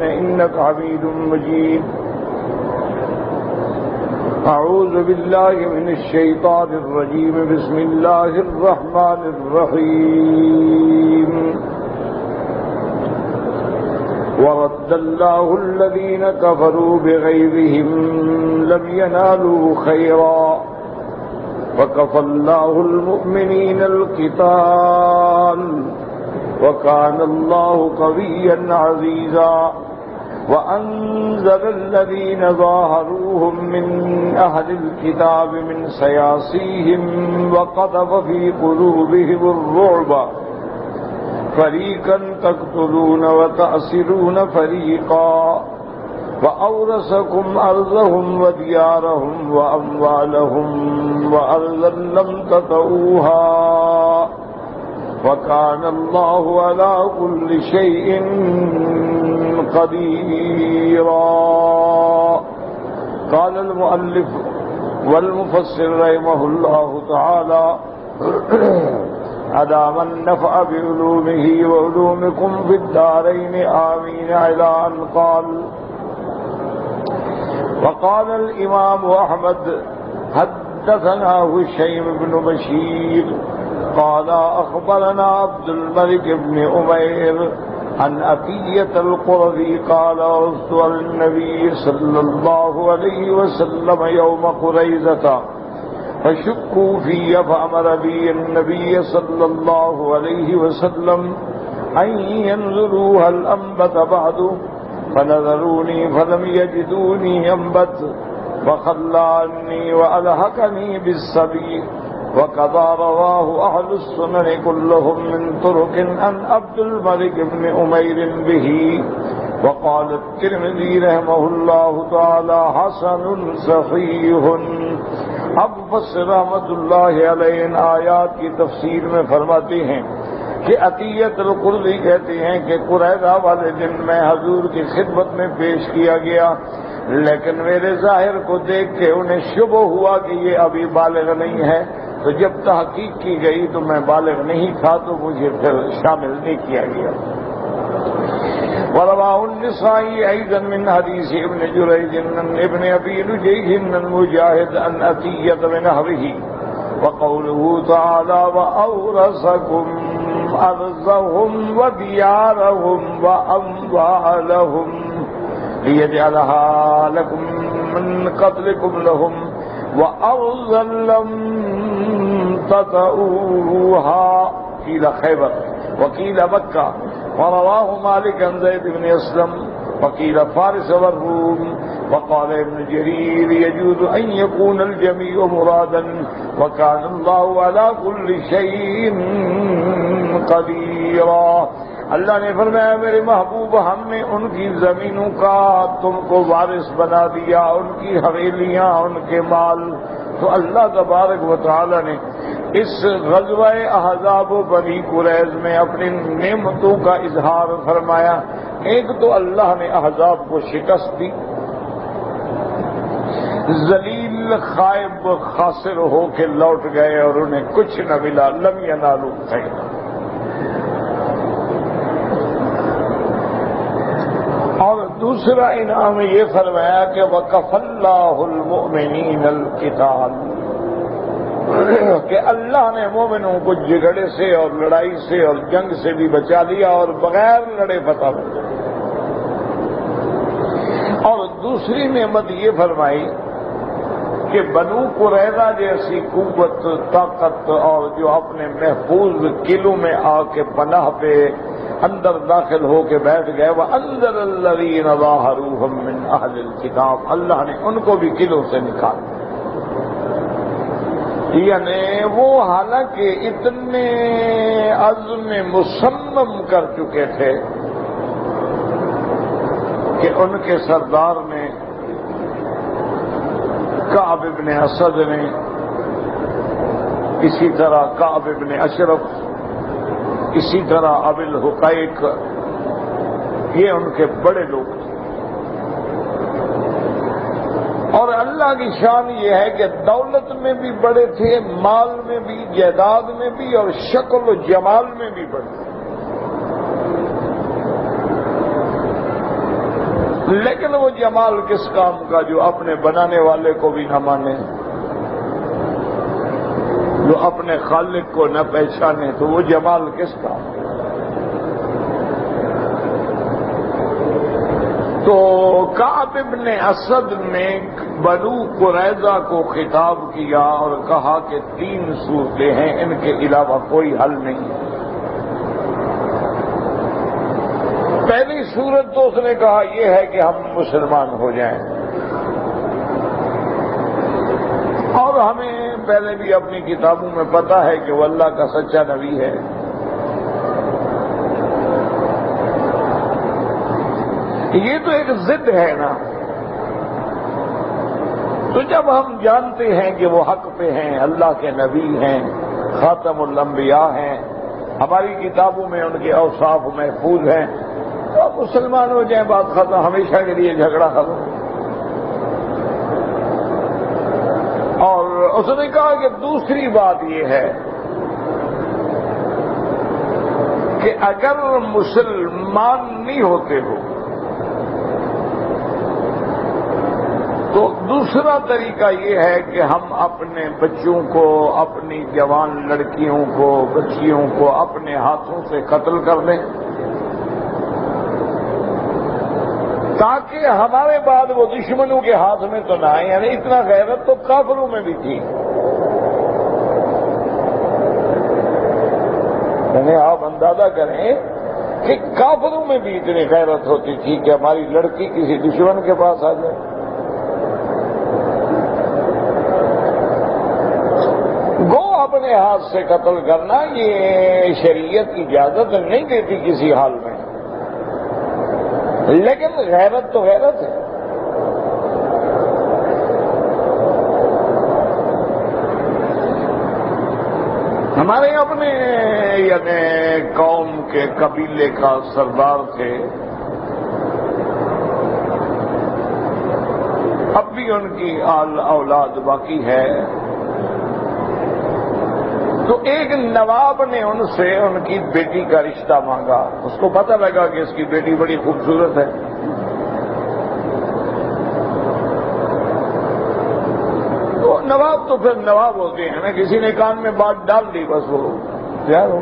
إنك حميد مجيد. أعوذ بالله من الشيطان الرجيم. بسم الله الرحمن الرحيم. ورد الله الذين كفروا بغيظهم لم ينالوا خيرا وكفى الله المؤمنين القتال وكان الله قويا عزيزا. وأنزل الذين ظاهروهم من أهل الكتاب من سياصيهم وقذف في قلوبهم الرعب فريقا تقتلون وتأسرون فريقا وأورثكم أرضهم وديارهم وأموالهم وأرضا لم تطئوها وكان الله على كل شيء قديرا. قال المؤلف والمفسر رحمه الله تعالى أدام النفع بعلومه وعلومكم في الدارين آمين. إلى أن قال وقال الإمام أحمد حدثنا هشيم بن بشير قال أخبرنا عبد الملك بن أمير عن عطية القرظي قال عرضت على النبي صلى الله عليه وسلم يوم قريظة فشكوا في فأمر بي النبي صلى الله عليه وسلم أن ينظروا هل أنبت بعد فنظروني فلم يجدوني أنبت فخلى عني وألحقني بالسبي. وقضى رواه أهل السنن كلهم من طرق عن عبد الملك بن أمير به. وقال الترمذي رحمه الله تعالى حسن صحيح. اب مفسر رحمۃ اللہ علیہ ان آیات کی تفسیر میں فرماتے ہیں کہ عطیت القرظی کہتے ہیں کہ قریظہ والے دن میں حضور کی خدمت میں پیش کیا گیا، لیکن میرے ظاہر کو دیکھ کے انہیں شبہ ہوا کہ یہ ابھی بالغ نہیں ہے، تو جب تحقیق کی گئی تو میں بالغ نہیں تھا تو مجھے پھر شامل نہیں کیا گیا. ورواه النسائي أيضا من حديث ابن جريج ابن أبي نجيح المجاهد عن عطية بنحوه. وقوله تعالى وأورثكم أرضهم وديارهم وأموالهم ليجعلها لكم من قتلكم لهم وأرضا لم تطئوها قيل خيبر وقيل مكة. ورواه مالك عن زيد بن أسلم وقيل فارس والروم. وقال ابن جرير يجوز أن يكون الجميع مرادا وكان الله على كل شيء قديرا. اللہ نے فرمایا میرے محبوب ہم نے ان کی زمینوں کا تم کو وارث بنا دیا، ان کی حویلیاں، ان کے مال. تو اللہ تبارک و تعالی نے اس غزوہ احزاب و بنی قریظ میں اپنی نعمتوں کا اظہار فرمایا. ایک تو اللہ نے احزاب کو شکست دی، ذلیل خائب خاسر ہو کے لوٹ گئے اور انہیں کچھ نہ ملا. لم ینالوا خیرا. اور دوسرا انعام یہ فرمایا کہ وَكَفَى اللَّهُ الْمُؤْمِنِينَ الْقِتَالَ، کہ اللہ نے مومنوں کو جھگڑے سے اور لڑائی سے اور جنگ سے بھی بچا لیا اور بغیر لڑے فتح ہو گئے. اور دوسری نعمت یہ فرمائی کہ بنو قریظہ جیسی قوت طاقت اور جو اپنے محفوظ قلعوں میں آ کے پناہ پہ اندر داخل ہو کے بیٹھ گئے. وَأَنزَلَ الَّذِينَ ظَاهَرُوهُم مِّنْ أَهْلِ الْكِتَابِ، اللہ نے ان کو بھی قلعوں سے نکالا. یعنی وہ حالانکہ اتنے عزم مصمم کر چکے تھے کہ ان کے سردار نے کعب ابن اسد نے، اسی طرح کعب ابن اشرف، اسی طرح ابی الحقیق، یہ ان کے بڑے لوگ تھے. اور اللہ کی شان یہ ہے کہ دولت میں بھی بڑے تھے، مال میں بھی، جائیداد میں بھی، اور شکل و جمال میں بھی بڑے تھے. لیکن وہ جمال کس کام کا جو اپنے بنانے والے کو بھی نہ مانے، جو اپنے خالق کو نہ پہچانے، تو وہ جمال کس کا؟ تو کعب ابن اسد نے بنو قریظہ کو خطاب کیا اور کہا کہ 3 صورتیں ہیں، ان کے علاوہ کوئی حل نہیں ہے۔ پہلی صورت تو اس نے کہا یہ ہے کہ ہم مسلمان ہو جائیں، اور ہمیں پہلے بھی اپنی کتابوں میں پتا ہے کہ وہ اللہ کا سچا نبی ہے۔ یہ تو ایک ضد ہے نا، تو جب ہم جانتے ہیں کہ وہ حق پہ ہیں، اللہ کے نبی ہیں، خاتم الانبیاء ہیں، ہماری کتابوں میں ان کے اوصاف محفوظ ہیں، تو آپ مسلمان ہو جائیں، بات ختم، ہمیشہ کے لیے جھگڑا ختم۔ اور اس نے کہا کہ دوسری بات یہ ہے کہ اگر مسلمان نہیں ہوتے ہو تو دوسرا طریقہ یہ ہے کہ ہم اپنے بچوں کو، اپنی جوان لڑکیوں کو، بچیوں کو اپنے ہاتھوں سے قتل کر دیں، تاکہ ہمارے بعد وہ دشمنوں کے ہاتھ میں تو نہ آئے۔ یعنی اتنا غیرت تو کافروں میں بھی تھی۔ یعنی آپ اندازہ کریں کہ کافروں میں بھی اتنی غیرت ہوتی تھی کہ ہماری لڑکی کسی دشمن کے پاس آ جائے۔ گو اپنے ہاتھ سے قتل کرنا یہ شریعت کی اجازت نہیں دیتی کسی حال میں، لیکن غیرت تو غیرت ہے۔ ہمارے اپنے یعنی قوم کے قبیلے کا سردار تھے، اب بھی ان کی اولاد باقی ہے، تو ایک نواب نے ان سے ان کی بیٹی کا رشتہ مانگا۔ اس کو پتہ لگا کہ اس کی بیٹی بڑی خوبصورت ہے، تو نواب تو پھر نواب ہوتے ہیں نا، کسی نے کان میں بات ڈال دی بس وہ تیار ہو۔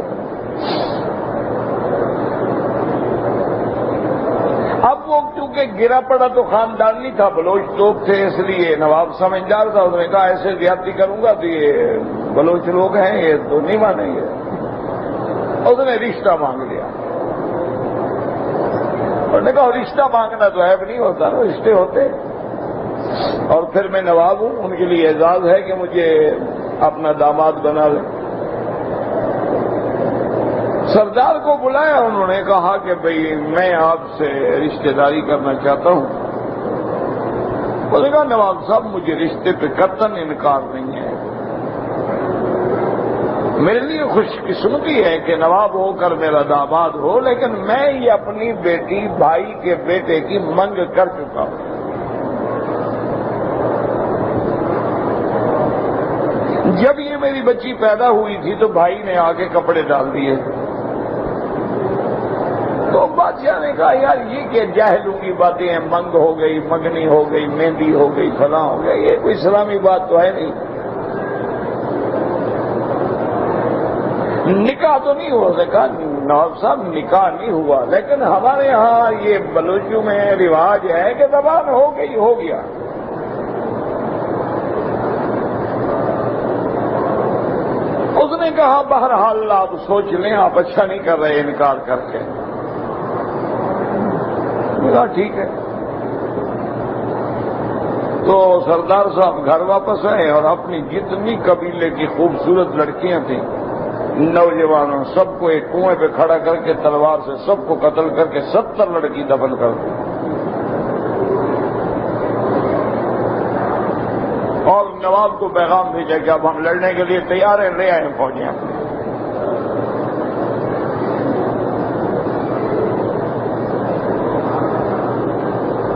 اب وہ کیونکہ گرا پڑا تو خاندانی تھا، بلوچ توپ تھے، اس لیے نواب سمجھدار تھا، اس نے کہا ایسے زیادتی کروں گا تو یہ بلوچ لوگ ہیں، یہ تو نہیں مانیں گے۔ اس نے رشتہ مانگ لیا، اور نے کہا رشتہ مانگنا تو عیب نہیں ہوتا نا، رشتے ہوتے۔ اور پھر میں نواب ہوں، ان کے لیے اعزاز ہے کہ مجھے اپنا داماد بنا لیں۔ سردار کو بلایا، انہوں نے کہا کہ بھئی میں آپ سے رشتہ داری کرنا چاہتا ہوں۔ انہوں نے کہا نواب صاحب مجھے رشتے پہ قطعاً انکار نہیں ہے، میرے لیے خوش قسمتی ہے کہ نواب ہو کر میرا داماد ہو، لیکن میں یہ اپنی بیٹی بھائی کے بیٹے کی منگ کر چکا ہوں۔ جب یہ میری بچی پیدا ہوئی تھی تو بھائی نے آگے کپڑے ڈال دیے، تو بادشاہ نے کہا یار یہ کہ جاہلوں کی باتیں ہیں، منگ ہو گئی، منگنی ہو گئی، مہندی ہو گئی، فلاں ہو گیا، یہ کوئی اسلامی بات تو ہے نہیں، نکاح تو نہیں ہو سکا۔ نواب صاحب نکاح نہیں ہوا، لیکن ہمارے ہاں یہ بلوچوں میں رواج ہے کہ زبان ہو گئی ہو گیا۔ اس نے کہا بہرحال آپ سوچ لیں، آپ اچھا نہیں کر رہے انکار کر کے۔ کہا ٹھیک ہے۔ تو سردار صاحب گھر واپس آئے اور اپنی جتنی قبیلے کی خوبصورت لڑکیاں تھیں، نوجوانوں سب کو ایک کنویں پہ کھڑا کر کے تلوار سے سب کو قتل کر کے 70 لڑکی دفن کر دی، اور نواب کو پیغام بھیجا کہ اب ہم لڑنے کے لیے تیار ہیں، لے آئے فوجیاں۔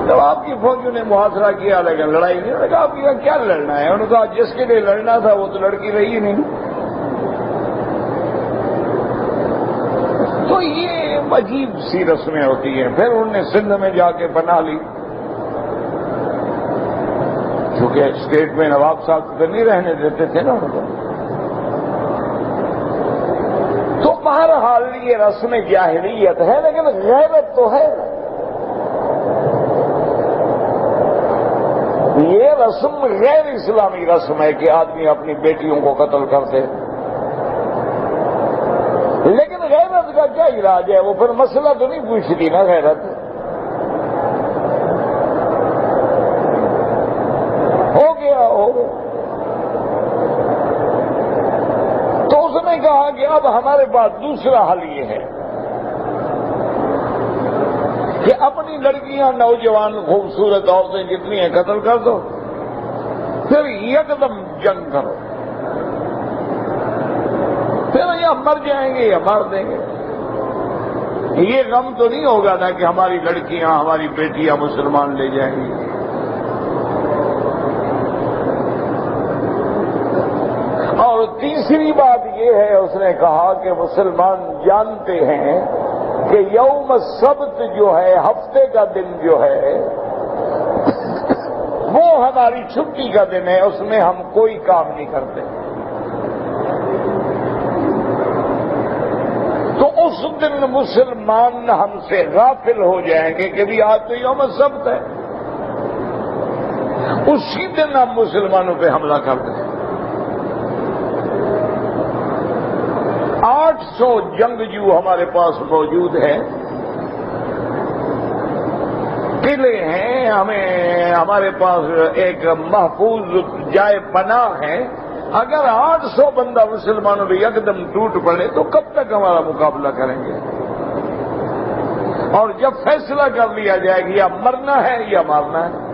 نواب کی فوجیوں نے محاصرہ کیا لیکن لڑائی نہیں۔ انہوں نے کہا آپ کیا لڑنا ہے؟ انہوں نے کہا جس کے لیے لڑنا تھا وہ تو لڑکی رہی نہیں۔ تو یہ عجیب سی رسمیں ہوتی ہیں۔ پھر انہوں نے سندھ میں جا کے بنا لی، کیونکہ اسٹیٹ میں نواب صاحب تو نہیں رہنے دیتے تھے نا ان کو. تو بہرحال یہ رسم جاہلیت ہے، لیکن غیرت تو ہے. یہ رسم غیر اسلامی رسم ہے کہ آدمی اپنی بیٹیوں کو قتل کرتے. لیکن غیرت کا کیا علاج ہے؟ وہ پھر مسئلہ تو نہیں پوچھتی نا غیرت. ہو گیا. تو اس نے کہا کہ اب ہمارے پاس دوسرا حل یہ ہے کہ اپنی لڑکیاں، نوجوان خوبصورت عورتیں جتنی ہیں قتل کر دو، پھر یکدم جنگ کرو، پھر یا مر جائیں گے یا مار دیں گے. یہ غم تو نہیں ہوگا نا کہ ہماری لڑکیاں، ہماری بیٹیاں مسلمان لے جائیں گی. اور تیسری بات یہ ہے، اس نے کہا کہ مسلمان جانتے ہیں کہ یوم السبت جو ہے، ہفتے کا دن جو ہے، وہ ہماری چھٹی کا دن ہے، اس میں ہم کوئی کام نہیں کرتے. تو اس دن مسلمان ہم سے غافل ہو جائیں گے کہ بھی آج تو یوم السبت ہے. اسی دن ہم مسلمانوں پہ حملہ کر دیں. 800 جنگجو ہمارے پاس موجود ہیں، قلعے ہیں، ہمارے پاس ایک محفوظ جائے پناہ ہے. اگر 800 بندہ مسلمانوں پہ یکدم ٹوٹ پڑے تو کب تک ہمارا مقابلہ کریں گے؟ اور جب فیصلہ کر لیا جائے گا یا مرنا ہے یا مارنا ہے.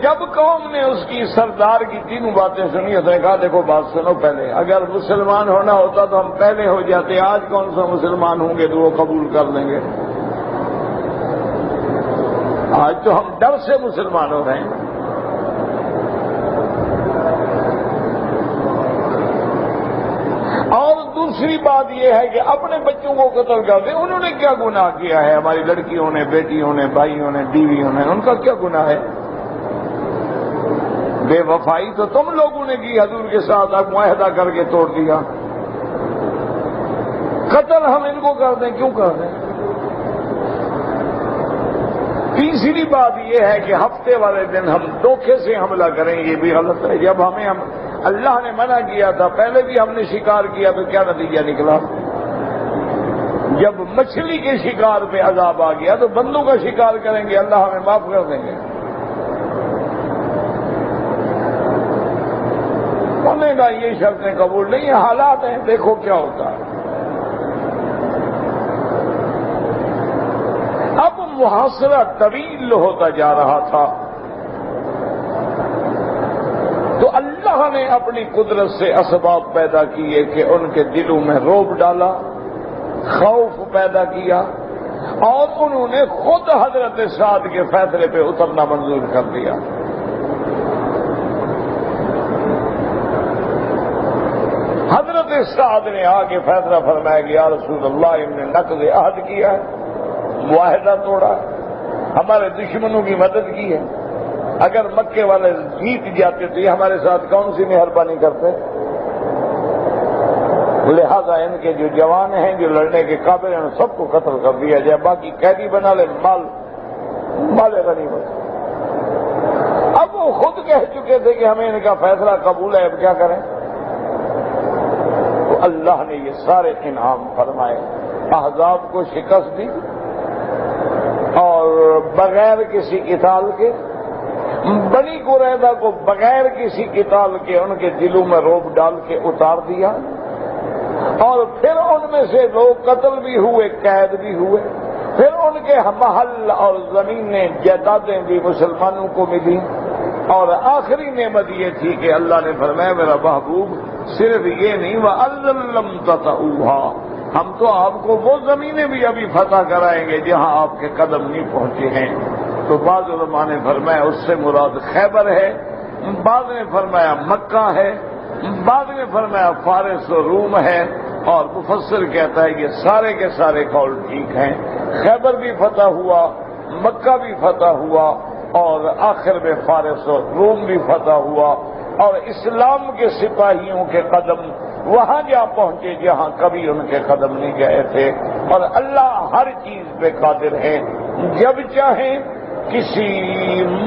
جب قوم نے اس کی سردار کی تینوں باتیں سنی، اس نے کہا دیکھو بات سنو پہلے، اگر مسلمان ہونا ہوتا تو ہم پہلے ہو جاتے. آج کون سا مسلمان ہوں گے تو وہ قبول کر لیں گے؟ آج تو ہم ڈر سے مسلمان ہو رہے ہیں. اور دوسری بات یہ ہے کہ اپنے بچوں کو قتل کر دیں. انہوں نے کیا گناہ کیا ہے؟ ہماری لڑکیوں نے، بیٹیوں نے، بھائیوں نے، بیویوں نے، ان کا کیا گناہ ہے؟ بے وفائی تو تم لوگوں نے کی، حضور کے ساتھ اب معاہدہ کر کے توڑ دیا. قتل ہم ان کو کر دیں، کیوں کر دیں؟ تیسری بات یہ ہے کہ ہفتے والے دن ہم دھوکے سے حملہ کریں، یہ بھی غلط ہے. جب اللہ نے منع کیا تھا، پہلے بھی ہم نے شکار کیا تو کیا نتیجہ نکلا؟ جب مچھلی کے شکار پہ عذاب آ گیا تو بندوں کا شکار کریں گے، اللہ ہمیں معاف کر دیں گے. انہوں نے یہ شرطیں قبول نہیں ہیں، حالات ہیں، دیکھو کیا ہوتا ہے. اب محاصرہ طویل ہوتا جا رہا تھا تو اللہ نے اپنی قدرت سے اسباب پیدا کیے کہ ان کے دلوں میں رعب ڈالا، خوف پیدا کیا، اور انہوں نے خود حضرت سعد کے فیصلے پہ اترنا منظور کر دیا. حضرت سعد نے آ کے فیصلہ فرمایا کہ یا رسول اللہ، انہوں نے نقض عہد کیا ہے، معاہدہ توڑا ہے، ہمارے دشمنوں کی مدد کی ہے. اگر مکے والے جیت جاتے تو یہ ہمارے ساتھ کون سی مہربانی کرتے؟ لہذا ان کے جو جوان ہیں، جو لڑنے کے قابل ہیں، سب کو قتل کر دیا جائے، باقی قیدی بنا لے، مال غنیمت. اب وہ خود کہہ چکے تھے کہ ہمیں ان کا فیصلہ قبول ہے، اب کیا کریں؟ تو اللہ نے یہ سارے انعام فرمائے. احزاب کو شکست دی اور بغیر کسی قتال کے، بنی قریظہ کو بغیر کسی قتال کے ان کے دلوں میں رعب ڈال کے اتار دیا. اور پھر ان میں سے لوگ قتل بھی ہوئے، قید بھی ہوئے. پھر ان کے محل اور زمینیں، جائیدادیں بھی مسلمانوں کو ملی. اور آخری نعمت یہ تھی کہ اللہ نے فرمایا میرا محبوب صرف یہ نہیں، وَأَلَّمْ تَطَئُوهَا، ہم تو آپ کو وہ زمینیں بھی ابھی فتح کرائیں گے جہاں آپ کے قدم نہیں پہنچے ہیں. تو بعض علماء نے فرمایا اس سے مراد خیبر ہے، بعض نے فرمایا مکہ ہے، بعد میں فرمایا فارس و روم ہے، اور مفسر کہتا ہے یہ سارے کے سارے قول ٹھیک ہیں۔ خیبر بھی فتح ہوا، مکہ بھی فتح ہوا، اور آخر میں فارس و روم بھی فتح ہوا، اور اسلام کے سپاہیوں کے قدم وہاں جا پہنچے جہاں کبھی ان کے قدم نہیں گئے تھے۔ اور اللہ ہر چیز پہ قادر ہے، جب چاہیں کسی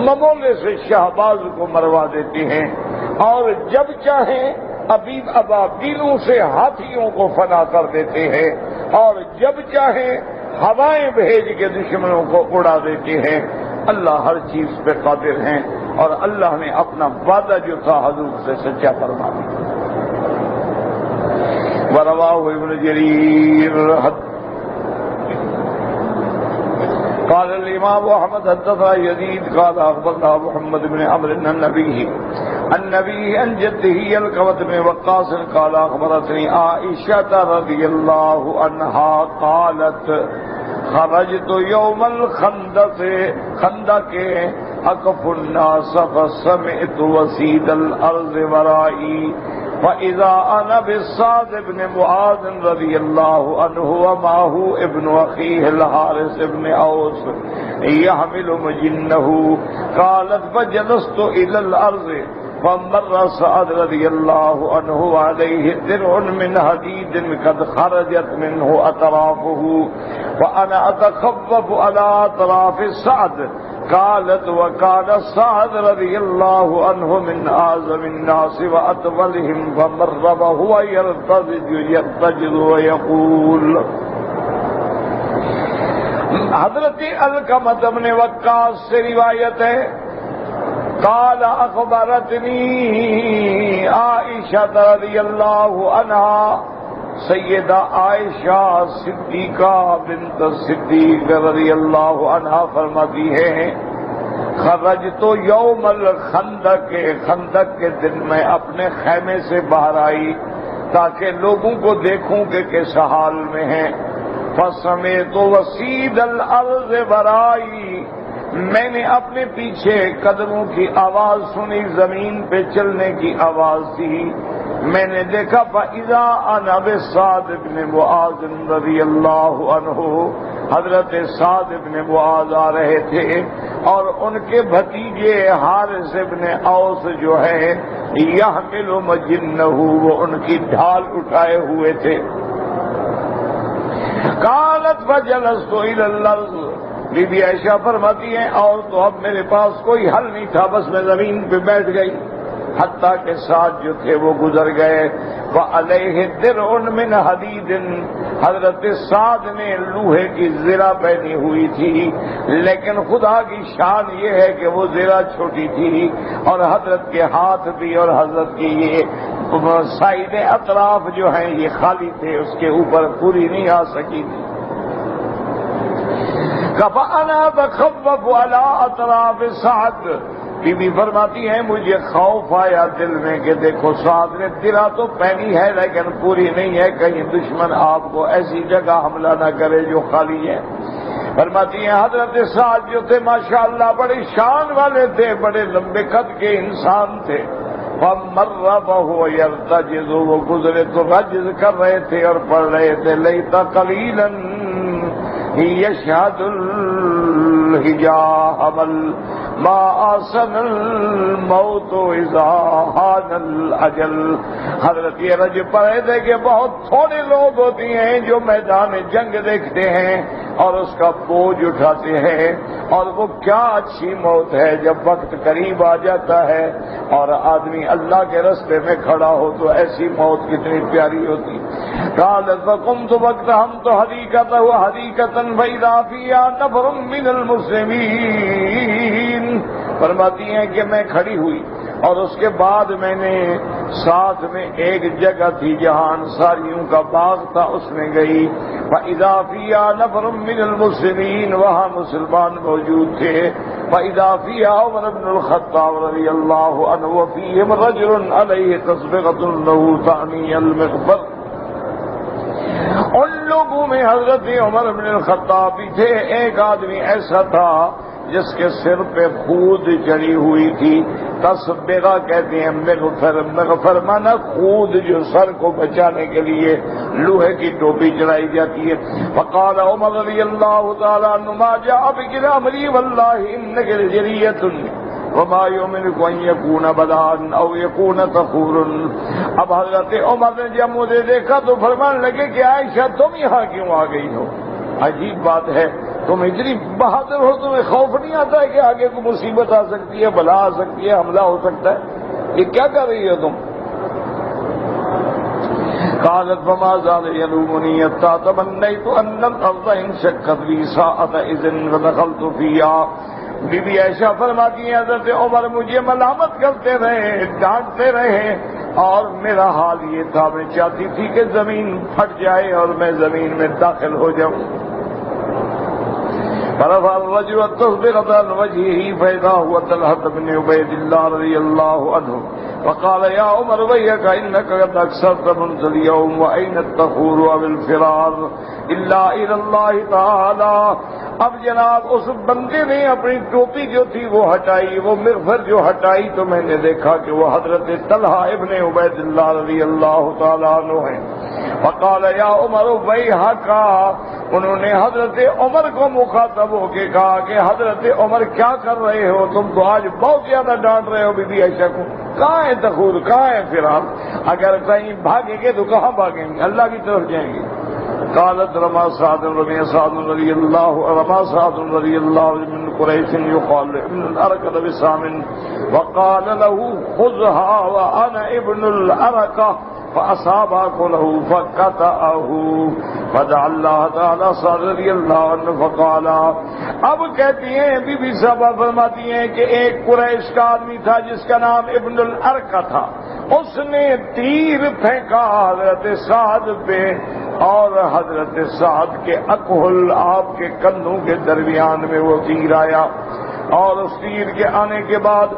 ممولے سے شہباز کو مروا دیتے ہیں، اور جب چاہیں ابابیلوں سے ہاتھیوں کو فنا کر دیتے ہیں، اور جب چاہیں ہوائیں بھیج کے دشمنوں کو اڑا دیتے ہیں۔ اللہ ہر چیز پہ قادر ہیں، اور اللہ نے اپنا وعدہ جو تھا حضور سے سچا فرما دیا۔ ورواه ابن جرير قال الامام احمد حدثنا يزيد قال اخبرنا محمد بن عمرو النبي عن جده القمة بن وقاص قال اخبرتني عائشة رضي الله عنها قالت خرجت يوم الخندق اقف الناس فسمعت وسيد الارض ورائي فإذا أنا بالسعد بن معاذ رضي الله عنه ومعه ابن أخيه الحارث بن أوس يحمل مجنه قالت فجلست إلى الأرض فمر سعد رضي الله عنه وعليه درع من حديد قد خرجت منه أطرافه وأنا أتخفف على أطراف سعد قالت وكان سعد رضي الله عنه من أعظم الناس وأطولهم فمر وهو يرتجز ويقول حضرت علقمہ بن وقاص سے روایت ہے قال اخبرتنی عائشہ رضی اللہ عنہا سیدہ عائشہ صدیقہ بنت صدیق رضی اللہ عنہا فرماتی ہے خرجت یوم الخندق خندق کے دن میں اپنے خیمے سے باہر آئی تاکہ لوگوں کو دیکھوں کہ کس حال میں ہیں فسمعت وسید الارض برائی میں نے اپنے پیچھے قدموں کی آواز سنی زمین پہ چلنے کی آواز تھی میں نے دیکھا فاذا انا بسعد بن معاذ رضی اللہ عنہ حضرت سعد بن معاذ آ رہے تھے اور ان کے بھتیجے حارث بن اوس جو ہے یحمل مجنہ وہ ان کی ڈھال اٹھائے ہوئے تھے قالت فجلست الى الارض بی بی عائشہ فرماتی ہیں اور تو اب میرے پاس کوئی حل نہیں تھا بس میں زمین پہ بیٹھ گئی حتیٰ کہ ساتھ جو تھے وہ گزر گئے وعلیہ درع من حدید حضرت سعد نے لوہے کی زرہ پہنی ہوئی تھی لیکن خدا کی شان یہ ہے کہ وہ زرہ چھوٹی تھی اور حضرت کے ہاتھ بھی اور حضرت کی یہ سائد اطراف جو ہیں یہ خالی تھے اس کے اوپر پوری نہیں آ سکی تھی فَأَنَا بَخَفَّفُ عَلَىٰ أَطْرَافِ سَعْدٍ بی بی فرماتی ہیں مجھے خوف آیا دل میں کہ دیکھو سعد نے درع تو پہنی ہے لیکن پوری نہیں ہے کہیں دشمن آپ کو ایسی جگہ حملہ نہ کرے جو خالی ہے فرماتی ہیں حضرت سعد جو تھے ماشاءاللہ بڑے شان والے تھے بڑے لمبے قد کے انسان تھے فَمَرَّ وَهُوَ يَرْتَجِزُ وہ گزرے تو رجز کر رہے تھے اور پڑھ رہے تھے لَيْتَ قَلِيلًا يشهد الحجاب ما آسن الموت اذا حان الاجل حضرت یہ رج پڑھے تھے کہ بہت تھوڑے لوگ ہوتے ہیں جو میدان جنگ دیکھتے ہیں اور اس کا بوجھ اٹھاتے ہیں اور وہ کیا اچھی موت ہے جب وقت قریب آ جاتا ہے اور آدمی اللہ کے راستے میں کھڑا ہو تو ایسی موت کتنی پیاری ہوتی قالت فقمت وقت ہم تو حدیقت ہوا حدیقتاً فإذا فيها نفر من المسلمین فرماتی ہیں کہ میں کھڑی ہوئی اور اس کے بعد میں نے ساتھ میں ایک جگہ تھی جہاں انصاریوں کا باغ تھا اس میں گئی فإذا فيها نفر من المسلمین وہاں مسلمان موجود تھے فإذا فيها عمر بن الخطاب رضی اللہ عنہ وفيهم رجل علیہ تصبغة له تعنی المغفر ان لوگوں میں حضرت عمر بن الخطاب بھی تھے ایک آدمی ایسا تھا جس کے سر پہ خود چڑھی ہوئی تھی. تصبغہ کہتے ہیں مغفر مانا خود جو سر کو بچانے کے لیے لوہے کی ٹوپی چڑھائی جاتی ہے. فقال عمر رضی اللہ تعالی عنہ ما جاء بك امری واللہ انک لجریۃ وما یؤمنک ان یکون بدان او یکون تخور. اب حضرت عمر نے جب مجھے دیکھا تو فرمانے لگے کہ عائشہ تم یہاں کیوں آ گئی ہو؟ عجیب بات ہے، تم اتنی بہادر ہو، تمہیں خوف نہیں آتا ہے کہ آگے کو مصیبت آ سکتی ہے، بلا آ سکتی ہے، حملہ ہو سکتا ہے؟ یہ کیا کر رہی ہو تم؟ قالت فما زال يلومني حتى تمنيت ان الارض انشقت لي ساعة اذن فدخلت فيها. بی بی عائشہ فرماتی ہیں حضرت عمر مجھے ملامت کرتے رہے، ڈانٹتے رہے، اور میرا حال یہ تھا میں چاہتی تھی کہ زمین پھٹ جائے اور میں زمین میں داخل ہو جاؤں. فرفع الرجل التصبغة عن وجهه فإذا هو طلحة بن عبيد الله رضي الله عنه فقال يا عمر ويحك إنك قد أكثرت منذ اليوم وأين التخور أو الفرار إلا إلى الله تعالى. اب جناب اس بندے نے اپنی ٹوپی جو تھی وہ ہٹائی، وہ مغفر جو ہٹائی تو میں نے دیکھا کہ وہ حضرت طلحہ ابن عبید اللہ رضی اللہ تعالیٰ عنہ ہیں. فقال یا عمر ویحک، انہوں نے حضرت عمر کو مخاطب ہو کے کہا کہ حضرت عمر کیا کر رہے ہو، تم تو آج بہت زیادہ ڈانٹ رہے ہو بی بی عائشہ کو. کہاں ہے تخور، کہاں ہے فرار؟ اگر کہیں بھاگیں گے تو کہاں بھاگیں گے؟ اللہ کی طرف جائیں گے. قالت رمى سعد رضي الله من قريش يقال ابن الأرقة بسام وقال له خذها وأنا ابن الأرقة فأصابه له فقطعه فدعا الله تعالى سعد رضي الله عنه فقال. اب کہتی ہیں بی بی صاحبہ فرماتی ہیں کہ ایک قریش کا آدمی تھا جس کا نام ابن الارقہ تھا، اس نے تیر پھینکا حضرت سعد پہ، اور حضرت سعد کے اکحل آپ کے کندھوں کے درمیان میں وہ تیر آیا، اور اس تیر کے آنے کے بعد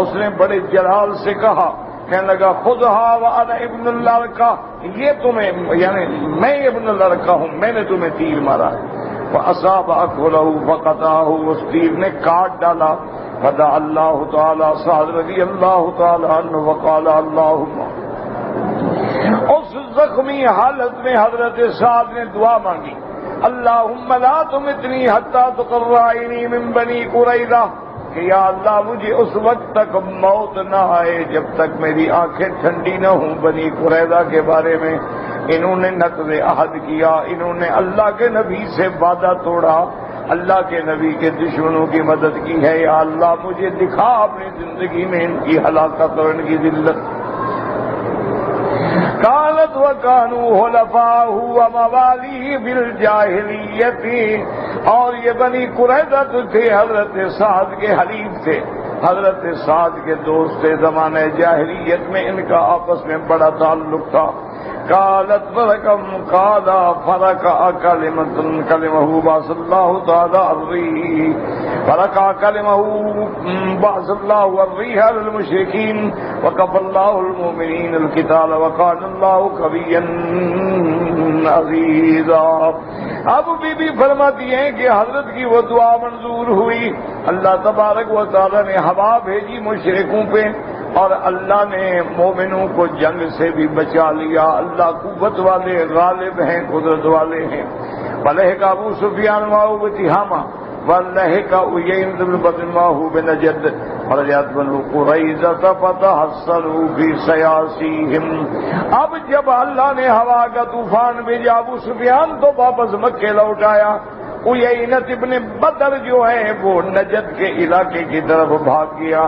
اس نے بڑے جلال سے کہا، کہنے لگا خذها وانا ابن الارقہ، یہ تمہیں یعنی میں ابن الارقہ ہوں، میں نے تمہیں تیر مارا ہے. فاصاب اکحلہ فقطعہ، اس تیر نے کاٹ ڈالا. فدعا اللہ تعالی سعد رضی اللہ تعالی عنہ وقال اللہم، اس زخمی حالت میں حضرت سعد نے دعا مانگی، اللہم لا تمتنی حتی تقر عینی من بنی قریظہ، کہ یا اللہ مجھے اس وقت تک موت نہ آئے جب تک میری آنکھیں ٹھنڈی نہ ہوں بنی قریظہ کے بارے میں. انہوں نے نقض عہد کیا، انہوں نے اللہ کے نبی سے وعدہ توڑا، اللہ کے نبی کے دشمنوں کی مدد کی ہے. یا اللہ مجھے دکھا اپنی زندگی میں ان کی ہلاکت اور ان کی ذلت. قالت وكانوا حلفاء ومواليه بالجاہلیت، اور یہ بنی قریظہ تھے حضرت سعد کے حلیف تھے، حضرت سعد کے دوست تھے. زمانہ جاہلیت میں ان کا آپس میں بڑا تعلق تھا. قالت فرقم قال فرق کلمہ بعث اللہ تعالی الریح فرق کلمہ بعث اللہ الریح للمشرکین وکفى اللہ المؤمنین القتال وکان اللہ قویا عزیزا. اب بی بی فرماتی ہیں کہ حضرت کی وہ دعا منظور ہوئی، اللہ تبارک و تعالی نے ہوا بھیجی مشرکوں پہ، اور اللہ نے مومنوں کو جنگ سے بھی بچا لیا. اللہ قوت والے غالب ہیں، قدرت والے ہیں. فلحق ابو سفیان معه بتہامہ ولحق عیین بن بدر معه بنجد فرجعت بنو قریظہ فتحصنوا فی سیاسیہم. اب جب اللہ نے ہوا کا طوفان بھیجا، ابو سفیان تو واپس مکے لوٹ آیا. عیینت ابن بدر جو ہے وہ نجد کے علاقے کی طرف بھاگ گیا.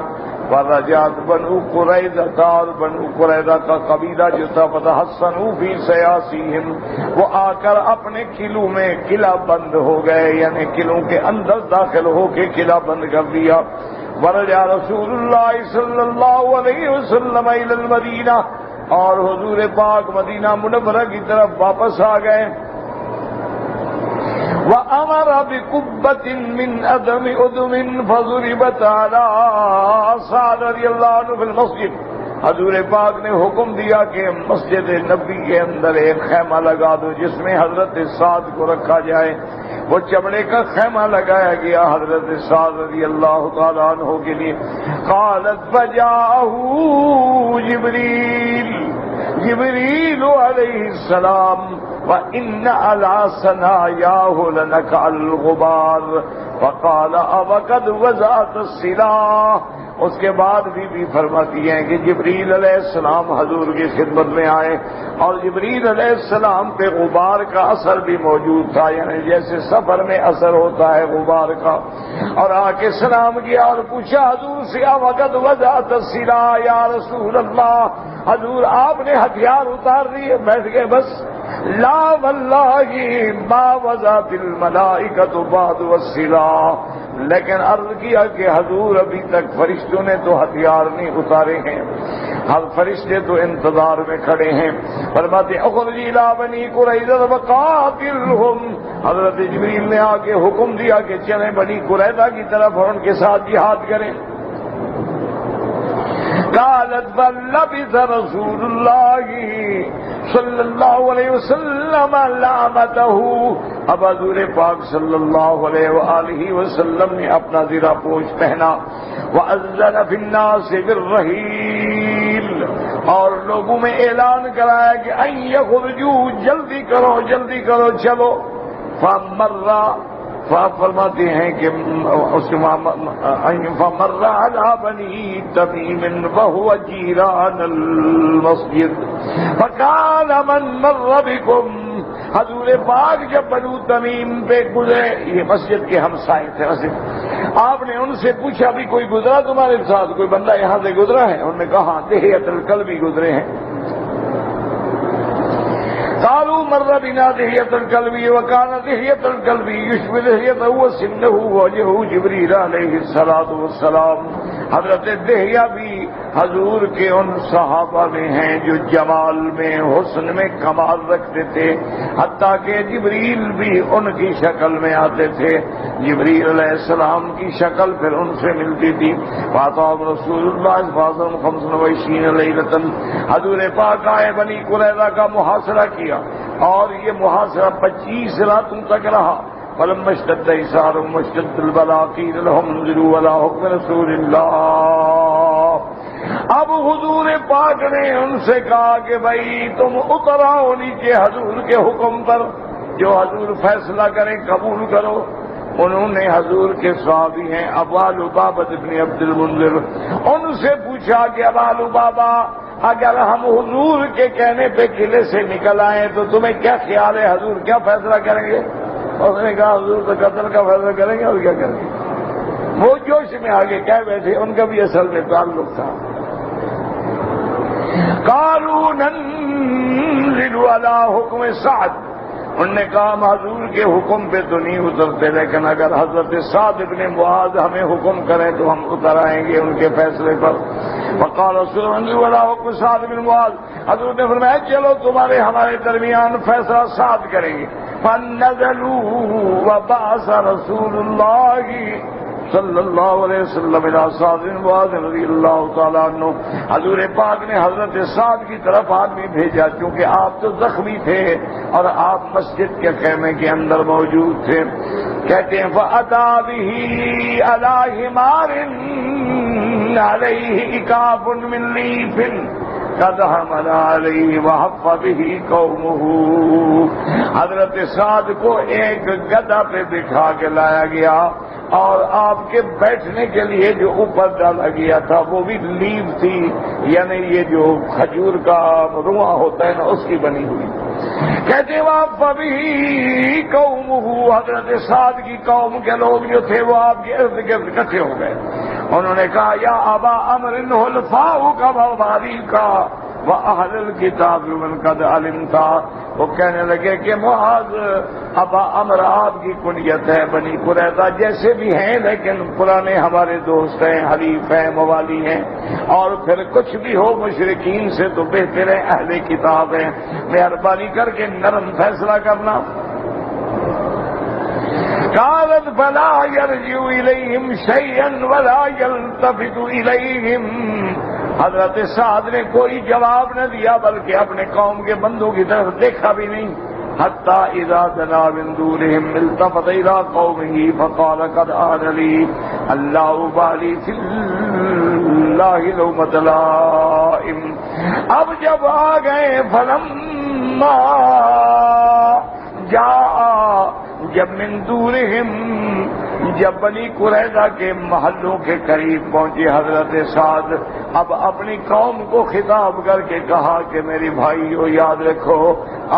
فرجعت بنو قریظہ، اور بنو قریظہ کا قبیلہ جو تھا فتحصنوا فی سیاسیہم، وہ آ کر اپنے قلعوں میں قلعہ بند ہو گئے، یعنی قلعوں کے اندر داخل ہو کے قلعہ بند کر دیا. ورجع رسول اللہ صلی اللہ علیہ وسلم الی المدینہ، اور حضور پاک مدینہ منورہ کی طرف واپس آ گئے. وَأَمَرَ بِقُبَّةٍ مِّنْ أَدْمِ أُدُمٍ فَضُرِبَتْ عَلَىٰ سعد رضی اللہ عنہ فی المسجد. حضور پاک نے حکم دیا کہ مسجد نبی کے اندر ایک خیمہ لگا دو جس میں حضرت سعد کو رکھا جائے. وہ چمڑے کا خیمہ لگایا گیا حضرت سعد رضی اللہ تعالیٰ عنہ کے لیے. قالت فجاءه جبریل علیہ السلام وَإِنَّ عَلَى ثَنَايَاهُ لَنَكَعَ الْغُبَارَ فَقَالَ أَوَقَدْ وَزَعْتَ السِّلَاحَ. اس کے بعد بھی فرماتی ہیں کہ جبریل علیہ السلام حضور کی خدمت میں آئے اور جبریل علیہ السلام پہ غبار کا اثر بھی موجود تھا، یعنی جیسے سفر میں اثر ہوتا ہے غبار کا. اور آ کے سلام کیا اور پوچھا حضور سے وقت وضعت السلاح یا رسول اللہ، حضور آپ نے ہتھیار اتار دیے؟ بیٹھ گئے بس. لا واللہ ما وضعت الملائکۃ بعد والسلاح. لیکن عرض کیا کہ حضور ابھی تک فرشتوں نے تو ہتھیار نہیں اتارے ہیں، ہر فرشتے تو انتظار میں کھڑے ہیں. فرماتے اخرجی الی بنی قریظہ وقاتلہم. حضرت جبریل نے آ کے حکم دیا کہ چلیں بنی قریظہ کی طرف اور ان کے ساتھ جہاد کریں. قالت بل لبث رسول اللہ صلی اللہ علیہ وسلم لامته. اب حضور پاک صلی اللہ علیہ وآلہ وسلم نے اپنا زرہ پوش پہنا. وَأَذَّنَ فِي النَّاسِ بِالرَّحِيلِ. اور لوگوں میں اعلان کرایا کہ اَن يَخْرُجُوا، جلدی کرو چلو. فَمَرَّ، فرماتے ہیں کہ فَمَرَّ عَلَى بَنِي تَمِيمٍ وَهُوَ جِيرَانُ الْمَسْجِدِ فَقَالَ مَنْ مَرَّ بِكُمْ. حضور پاک جب بنو تمیم پہ گزرے، یہ مسجد کے ہمسائے تھے مسجد، آپ نے ان سے پوچھا بھی کوئی گزرا تمہارے ساتھ، کوئی بندہ یہاں سے گزرا ہے؟ انہوں نے کہا دہیۃ الکلبی گزرے ہیں. قالوا مر بنا دہیۃ الکلبی وکان دہیۃ الکلبی یشبہ دہیۃ وسنہ وجہ جبریل علیہ السلام. حضرت دہیہ بھی حضور کے ان صحابہ میں ہیں جو جمال میں حسن میں کمال رکھتے تھے، حتیٰ کہ جبریل بھی ان کی شکل میں آتے تھے. جبریل علیہ السلام کی شکل پھر ان سے ملتی تھی. فاطمہ رسول اللہ صلی اللہ علیہ وسلم 25 لیلۃ. حضور پاک آئے، بنی قریظہ کا محاصرہ کیا اور یہ محاصرہ 25 راتوں تک رہا. فلما اشتد إزارهم واشتد البلاء قيل لهم انزلوا على حكم رسول الله. اب حضور پاک نے ان سے کہا کہ بھائی تم اتر آؤ نیچے حضور کے حکم پر، جو حضور فیصلہ کریں قبول کرو. انہوں نے حضور کے صحابی ہیں ابا لبابہ بن عبد المنذر، ان سے پوچھا کہ ابا لبابہ اگر ہم حضور کے کہنے پہ قلعے سے نکل آئیں تو تمہیں کیا خیال ہے، حضور کیا فیصلہ کریں گے؟ اس نے کہا حضور تو قتل کا فیصلہ کریں گے اور کیا کریں گے. وہ جوش میں آگے کہہ بیٹھے، ان کا بھی اصل میں تعلق تھا. قالوا ننزل على حکم سعد. انہوں نے کہا ہم حضور کے حکم پہ تو نہیں اترتے، لیکن اگر حضرت سعد بن معاذ ہمیں حکم کریں تو ہم اتر آئیں گے ان کے فیصلے پر. فقال رسول اللہ صلی اللہ علیہ وسلم سعد بن معاذ. حضرت نے فرمایا چلو تمہارے ہمارے درمیان فیصلہ سعد کریں گے. فنزلوا وبعث رسول اللہ صلی اللہ علیہ وسلم الى سعد بن معاذ رضی اللہ تعالیٰ عنہ. حضور پاک نے حضرت سعد کی طرف آدمی بھیجا، چونکہ آپ تو زخمی تھے اور آپ مسجد کے خیمے کے اندر موجود تھے. کہتے ہیں فأتى به على حمار عليه إكاف من ليف قد حمل عليه وحف به قومه. حضرت سعد کو ایک گدھا پہ بٹھا کے لایا گیا اور آپ کے بیٹھنے کے لیے جو اوپر ڈالا گیا تھا وہ بھی لیف تھی، یعنی یہ جو کھجور کا رواں ہوتا ہے نا اس کی بنی ہوئی. کہتے ہیں وحف به قومه. حضرت سعد کی قوم کے لوگ جو تھے وہ آپ کے ارد گرد اکٹھے ہو گئے. انہوں نے کہا یا ابا امر حلفاؤک وموالیک وَأَهْلِ الْكِتَابِ مَنْ قَدْ عَلِمْتَ. وہ کہنے لگے کہ معاذ ابا امر آپ کی کنیت ہے، بنی قریظہ جیسے بھی ہیں لیکن پرانے ہمارے دوست ہیں، حلیف ہیں، موالی ہیں، اور پھر کچھ بھی ہو مشرکین سے تو بہتر ہے اہل کتاب ہیں. مہربانی کر کے نرم فیصلہ کرنا. قالت فلا يرجع إليهم شيئا ولا يلتفت إليهم. حضرت سعد نے کوئی جواب نہ دیا بلکہ اپنے قوم کے بندوں کی طرف دیکھا بھی نہیں. حتى إذا دنا من دونهم التفت إلى قومه فقال قد آن لي ألا أبالي في الله لومة لائم. اب جب آ گئے فلما جب من دورہم جب بنی قریظہ کے محلوں کے قریب پہنچے حضرت سعد اب اپنی قوم کو خطاب کر کے کہا کہ میری بھائیو یاد رکھو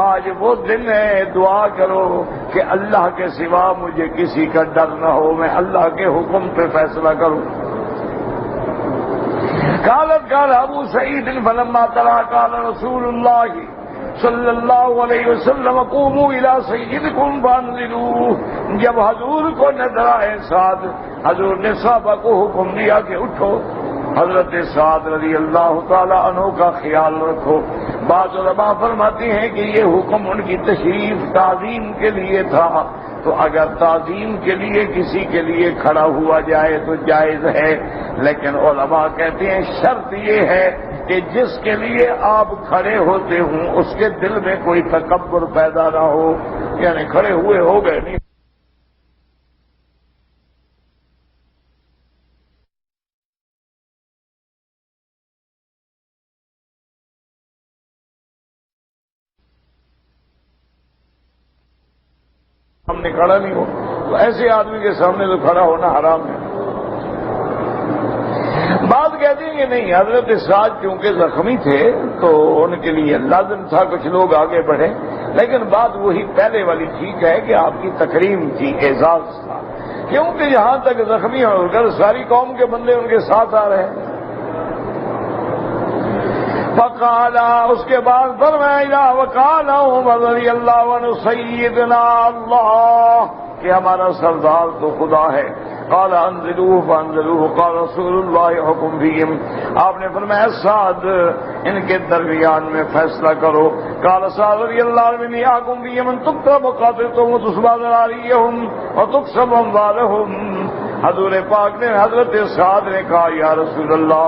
آج وہ دن ہے دعا کرو کہ اللہ کے سوا مجھے کسی کا ڈر نہ ہو میں اللہ کے حکم پہ فیصلہ کروں. قال ابو سعید فلما ترى قال رسول اللہ صلی اللہ علیہ وسلم قوموا الى سیدکم فانزلوه. جب حضور کو نظر آئے سعد حضور نے صحابہ کو حکم دیا کہ اٹھو. حضرت سعد رضی اللہ تعالی عنہ کا خیال رکھو. بعض علماء فرماتے ہیں کہ یہ حکم ان کی تشریف تعظیم کے لیے تھا تو اگر تعظیم کے لیے کسی کے لیے کھڑا ہوا جائے تو جائز ہے لیکن علماء کہتے ہیں شرط یہ ہے کہ جس کے لیے آپ کھڑے ہوتے ہوں اس کے دل میں کوئی تکبر پیدا نہ ہو یعنی کھڑے ہوئے ہو گئے نہیں ہم نے کھڑا نہیں ہو تو ایسے آدمی کے سامنے تو کھڑا ہونا حرام ہے. بات کہتے ہیں کہ نہیں حضرت سعد کیونکہ زخمی تھے تو ان کے لیے لازم تھا کچھ لوگ آگے بڑھیں لیکن بات وہی پہلے والی ٹھیک ہے کہ آپ کی تکریم تھی اعزاز تھا کیونکہ جہاں تک زخمی ہو کر ساری قوم کے بندے ان کے ساتھ آ رہے ہیں. فقالا اس کے بعد فرمایا وقال عمر رضی اللہ عنہ سیدنا اللہ کہ ہمارا سردار تو خدا ہے. قال انزلوه فانزلوه قال رسول اللہ حکم فیہم. آپ نے فرمایا سعد ان کے درمیان میں فیصلہ کرو. قال سعد رضی اللہ عنہ یحکم فیہم ان تقتل مقاتلتهم وتصبح ذراريهم وتقسم اموالهم. حضور پاک نے حضرت سعد نے کہا یا رسول اللہ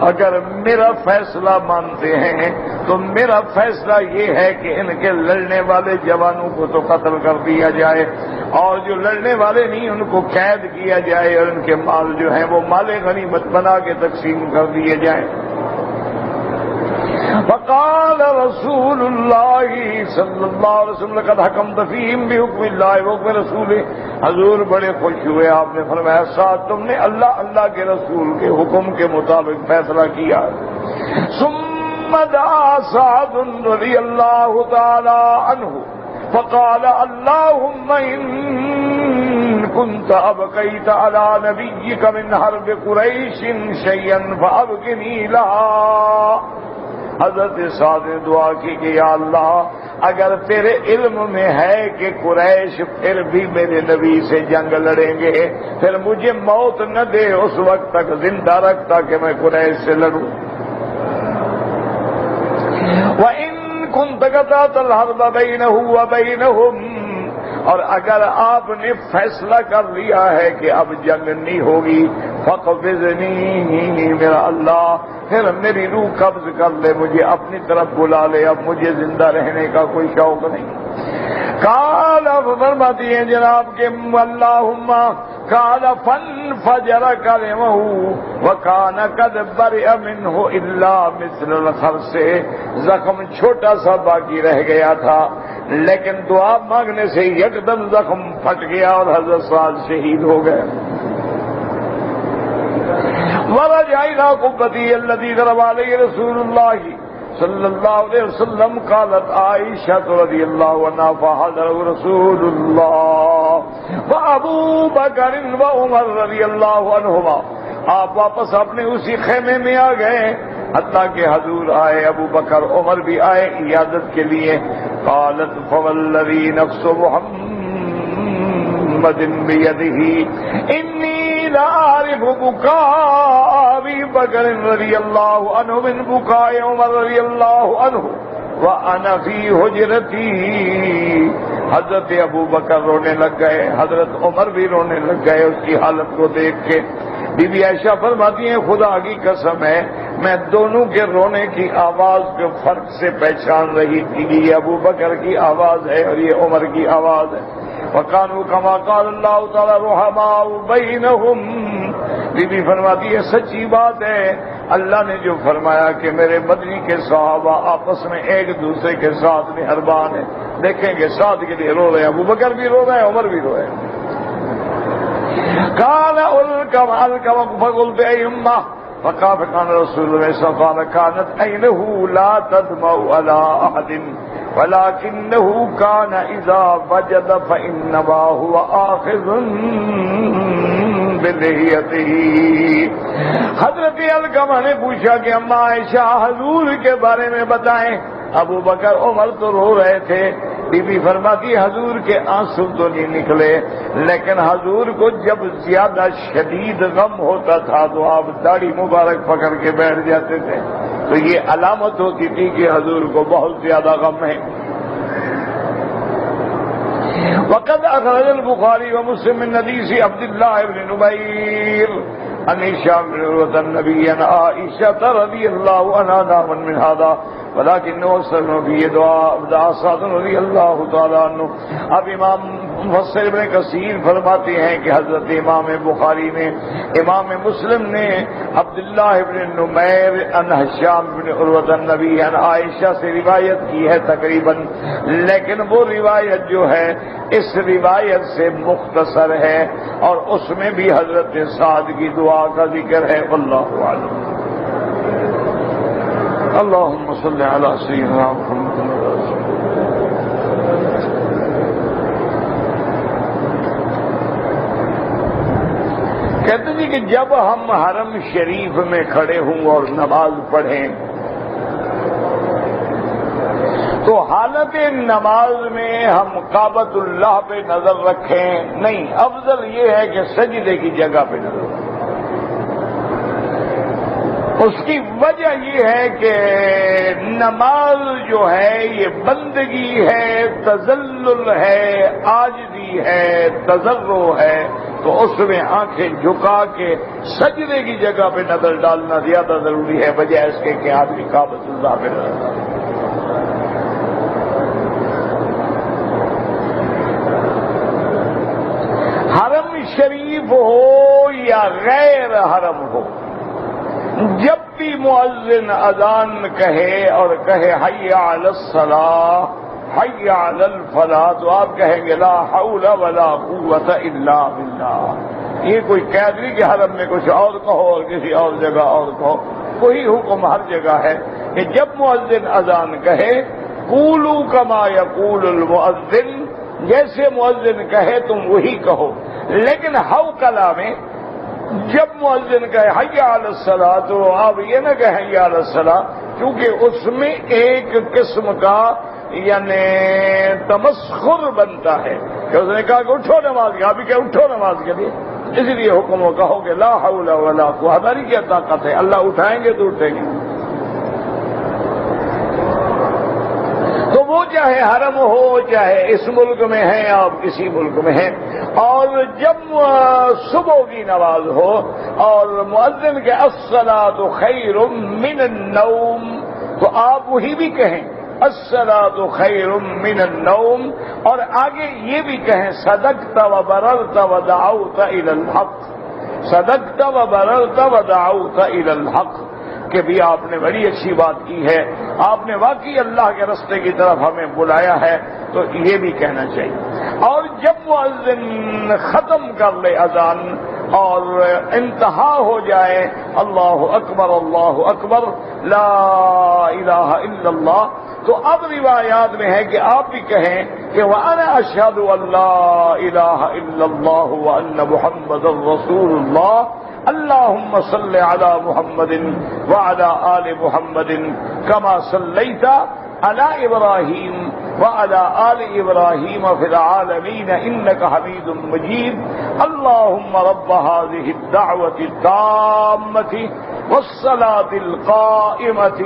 اگر میرا فیصلہ مانتے ہیں تو میرا فیصلہ یہ ہے کہ ان کے لڑنے والے جوانوں کو تو قتل کر دیا جائے اور جو لڑنے والے نہیں ان کو قید کیا جائے اور ان کے مال جو ہیں وہ مال غنیمت بنا کے تقسیم کر دیے جائیں. فقال رسول اللہ صلی اللہ علیہ وسلم لقد حکمت فیہم بحکم اللہ وحکم رسولہ. حضور بڑے خوش ہوئے. آپ نے فرمایا سعد تم نے اللہ کے رسول کے حکم کے مطابق فیصلہ کیا. ثم دعا سعد رضی اللہ تعالی عنہ فقال اللهم ان كنت ابقيت على نبيك من حرب قريش شيئا فابقني لها. حضرت سعد نے دعا کی کہ یا اللہ اگر تیرے علم میں ہے کہ قریش پھر بھی میرے نبی سے جنگ لڑیں گے پھر مجھے موت نہ دے اس وقت تک زندہ رکھ تاکہ میں قریش سے لڑوں. وَإِن كُنتَ قَطَعْتَ الْحَرْبَ بَيْنَهُ وَبَيْنَهُمْ اور اگر آپ نے فیصلہ کر لیا ہے کہ اب جنگ نہیں ہوگی فَقْبِضْنِي میرا اللہ پھر میری روح قبض کر لے مجھے اپنی طرف بلا لے اب مجھے زندہ رہنے کا کوئی شوق نہیں. قال فرماتی ہیں جناب کہ اللہم قال فانفجر کلمہ وکان قد برئ منہ الا مثل الخرس. زخم چھوٹا سا باقی رہ گیا تھا لیکن دعا مانگنے سے یکدم زخم پھٹ گیا اور حضرت سعد شہید ہو گئے. ورجع إلى قبته الذي ضرب عليه رسول الله صلى الله عليه وسلم. قالت عائشة رضي الله عنها فحضره رسول الله وأبو بكر وعمر رضي الله عنهما. آپ واپس اپنے اسی خیمے میں آ گئے حتیٰ کہ حضور آئے ابو بکر عمر بھی آئے عیادت کے لیے. قالت فوالذي نفس محمد بيده إني لا أعرف بكاء أبي بكر رضي الله عنه من بكاء عمر رضي الله عنه وأنا في حجرتي. حضرت ابو بکر رونے لگ گئے حضرت عمر بھی رونے لگ گئے اس کی حالت کو دیکھ کے. بی بی عائشہ فرماتی ہیں خدا کی قسم ہے میں دونوں کے رونے کی آواز کے فرق سے پہچان رہی تھی کہ یہ ابو بکر کی آواز ہے اور یہ عمر کی آواز ہے. وَقَالُوا كَمَا قَالَ اللَّهُ تَعَالَى رُحَمَاءُ بَيْنَهُمْ. بی بی فرماتی ہے سچی بات ہے اللہ نے جو فرمایا کہ میرے مدنی کے صحابہ آپس میں ایک دوسرے کے ساتھ مہربان ہیں. دیکھیں گے ساتھ کے لیے رو رہے ہیں، ابو بکر بھی رو رہے ہیں، عمر بھی رو رہے ہیں. قال الكم فقلت ايما فكان رسول الله صلى الله عليه وسلم كانت عينه لا تدمع على احد ولكنه كان اذا وجد فانما هو آخذ بلحيته. حضرت علقمہ نے پوچھا کہ اما عائشہ حضور کے بارے میں بتائیں. ابو بکر عمر تو رو رہے تھے. بی بی فرماتی حضور کے آنسو تو نہیں نکلے، لیکن حضور کو جب زیادہ شدید غم ہوتا تھا تو آپ داڑھی مبارک پکڑ کے بیٹھ جاتے تھے، تو یہ علامت ہوتی تھی کہ حضور کو بہت زیادہ غم ہے. وقد اخرج البخاری ومسلم من حدیث عبد اللہ بن نمیر عن هشام بن عروة النبي عن عائشة رضي الله عنها نحوا من هذا ولكنه أكثر في دعاء سعد رضي الله تعالى عنه. اب امام مفسر ابن کثیر فرماتے ہیں کہ حضرت امام بخاری نے، امام مسلم نے عبداللہ ابن نمیر عن ہشام بن عروة النبی عن عائشہ سے روایت کی ہے تقریباً، لیکن وہ روایت جو ہے اس روایت سے مختصر ہے اور اس میں بھی حضرت سعد کی دعا کا ذکر ہے. واللہ اعلم. اللہم صلی علی سیدنا محمد. کہتے ہیں کہ جب ہم حرم شریف میں کھڑے ہوں اور نماز پڑھیں تو حالت نماز میں ہم کعبۃ اللہ پہ نظر رکھیں نہیں، افضل یہ ہے کہ سجدے کی جگہ پہ نظر رکھیں. اس کی وجہ یہ ہے کہ نماز جو ہے یہ بندگی ہے، تذلل ہے، عاجزی ہے، تضرع ہے، تو اس میں آنکھیں جھکا کے سجدے کی جگہ پہ نظر ڈالنا زیادہ ضروری ہے بجائے اس کے کہ آدمی کعبۃ اللہ پہ نظر ڈالے. حرم شریف ہو یا غیر حرم ہو، جب بھی مؤذن اذان کہے اور کہے حی علی الصلاۃ حی علی الفلاح تو آپ کہیں گے لا حول ولا قوت الا باللہ. یہ کوئی قید نہیں کہ حرم میں کچھ اور کہو اور کسی اور جگہ اور کہو، کوئی حکم ہر جگہ ہے کہ جب مؤذن اذان کہے قولوا کما یقول المؤذن، جیسے مؤذن کہے تم وہی کہو. لیکن حوقلہ میں جب مؤذن کہے حی علی الصلاۃ تو آپ یہ نہ کہیں حی علی الصلاۃ، کیونکہ اس میں ایک قسم کا یعنی تمسخر بنتا ہے کہ اس نے کہا کہ اٹھو نماز کے، آپ بھی کہ اٹھو نماز کے لیے، اس لیے حکم ہو کہو کہ لا حول ولا قوت. ہماری کیا طاقت ہے، اللہ اٹھائیں گے تو اٹھیں گے. تو وہ چاہے حرم ہو چاہے اس ملک میں ہیں آپ کسی ملک میں ہیں، اور جب صبح کی نماز ہو اور مؤذن کے الصلاۃ خیر من النوم تو آپ وہی بھی کہیں الصلاۃ خیر من النوم، اور آگے یہ بھی کہیں صدقت وبررت ودعوت الی الحق، صدقت وبررت ودعوت الی الحق، کہ بھی آپ نے بڑی اچھی بات کی ہے، آپ نے واقعی اللہ کے راستے کی طرف ہمیں بلایا ہے، تو یہ بھی کہنا چاہیے. اور جب مؤذن ختم کر لے اذان اور انتہا ہو جائے اللہ اکبر لا الہ الا اللہ، تو اب روایات میں ہے کہ آپ بھی کہیں کہ وَأَنَا أَشْهَدُ أَن لَّا إِلَٰهَ إِلَّا اللَّهُ وَأَنَّ مُحَمَّدًا رَّسُولُ اللَّهِ اللهم صل على محمد وعلى آل محمد كما صليت على إبراهيم وعلى آل إبراهيم في العالمين إنك حميد مجيد. اللهم رب هذه الدعوة التامة والصلاة القائمة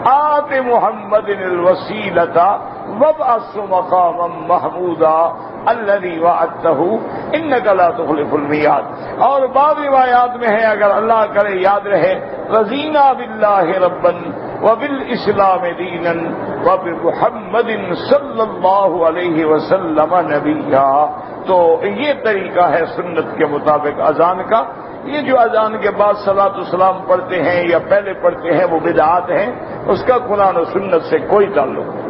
آت محمد الوسيلة وابعث مقاما محمودا الذي وعدته انك لا تخلف الميعاد. اور بعض روایات میں ہے اگر اللہ کرے یاد رہے رضینا باللہ ربا وبالاسلام دینا وبمحمد صلی اللہ علیہ وسلم نبیا. تو یہ طریقہ ہے سنت کے مطابق اذان کا. یہ جو اذان کے بعد صلاۃ والسلام پڑھتے ہیں یا پہلے پڑھتے ہیں وہ بدعات ہیں، اس کا قرآن و سنت سے کوئی تعلق نہیں.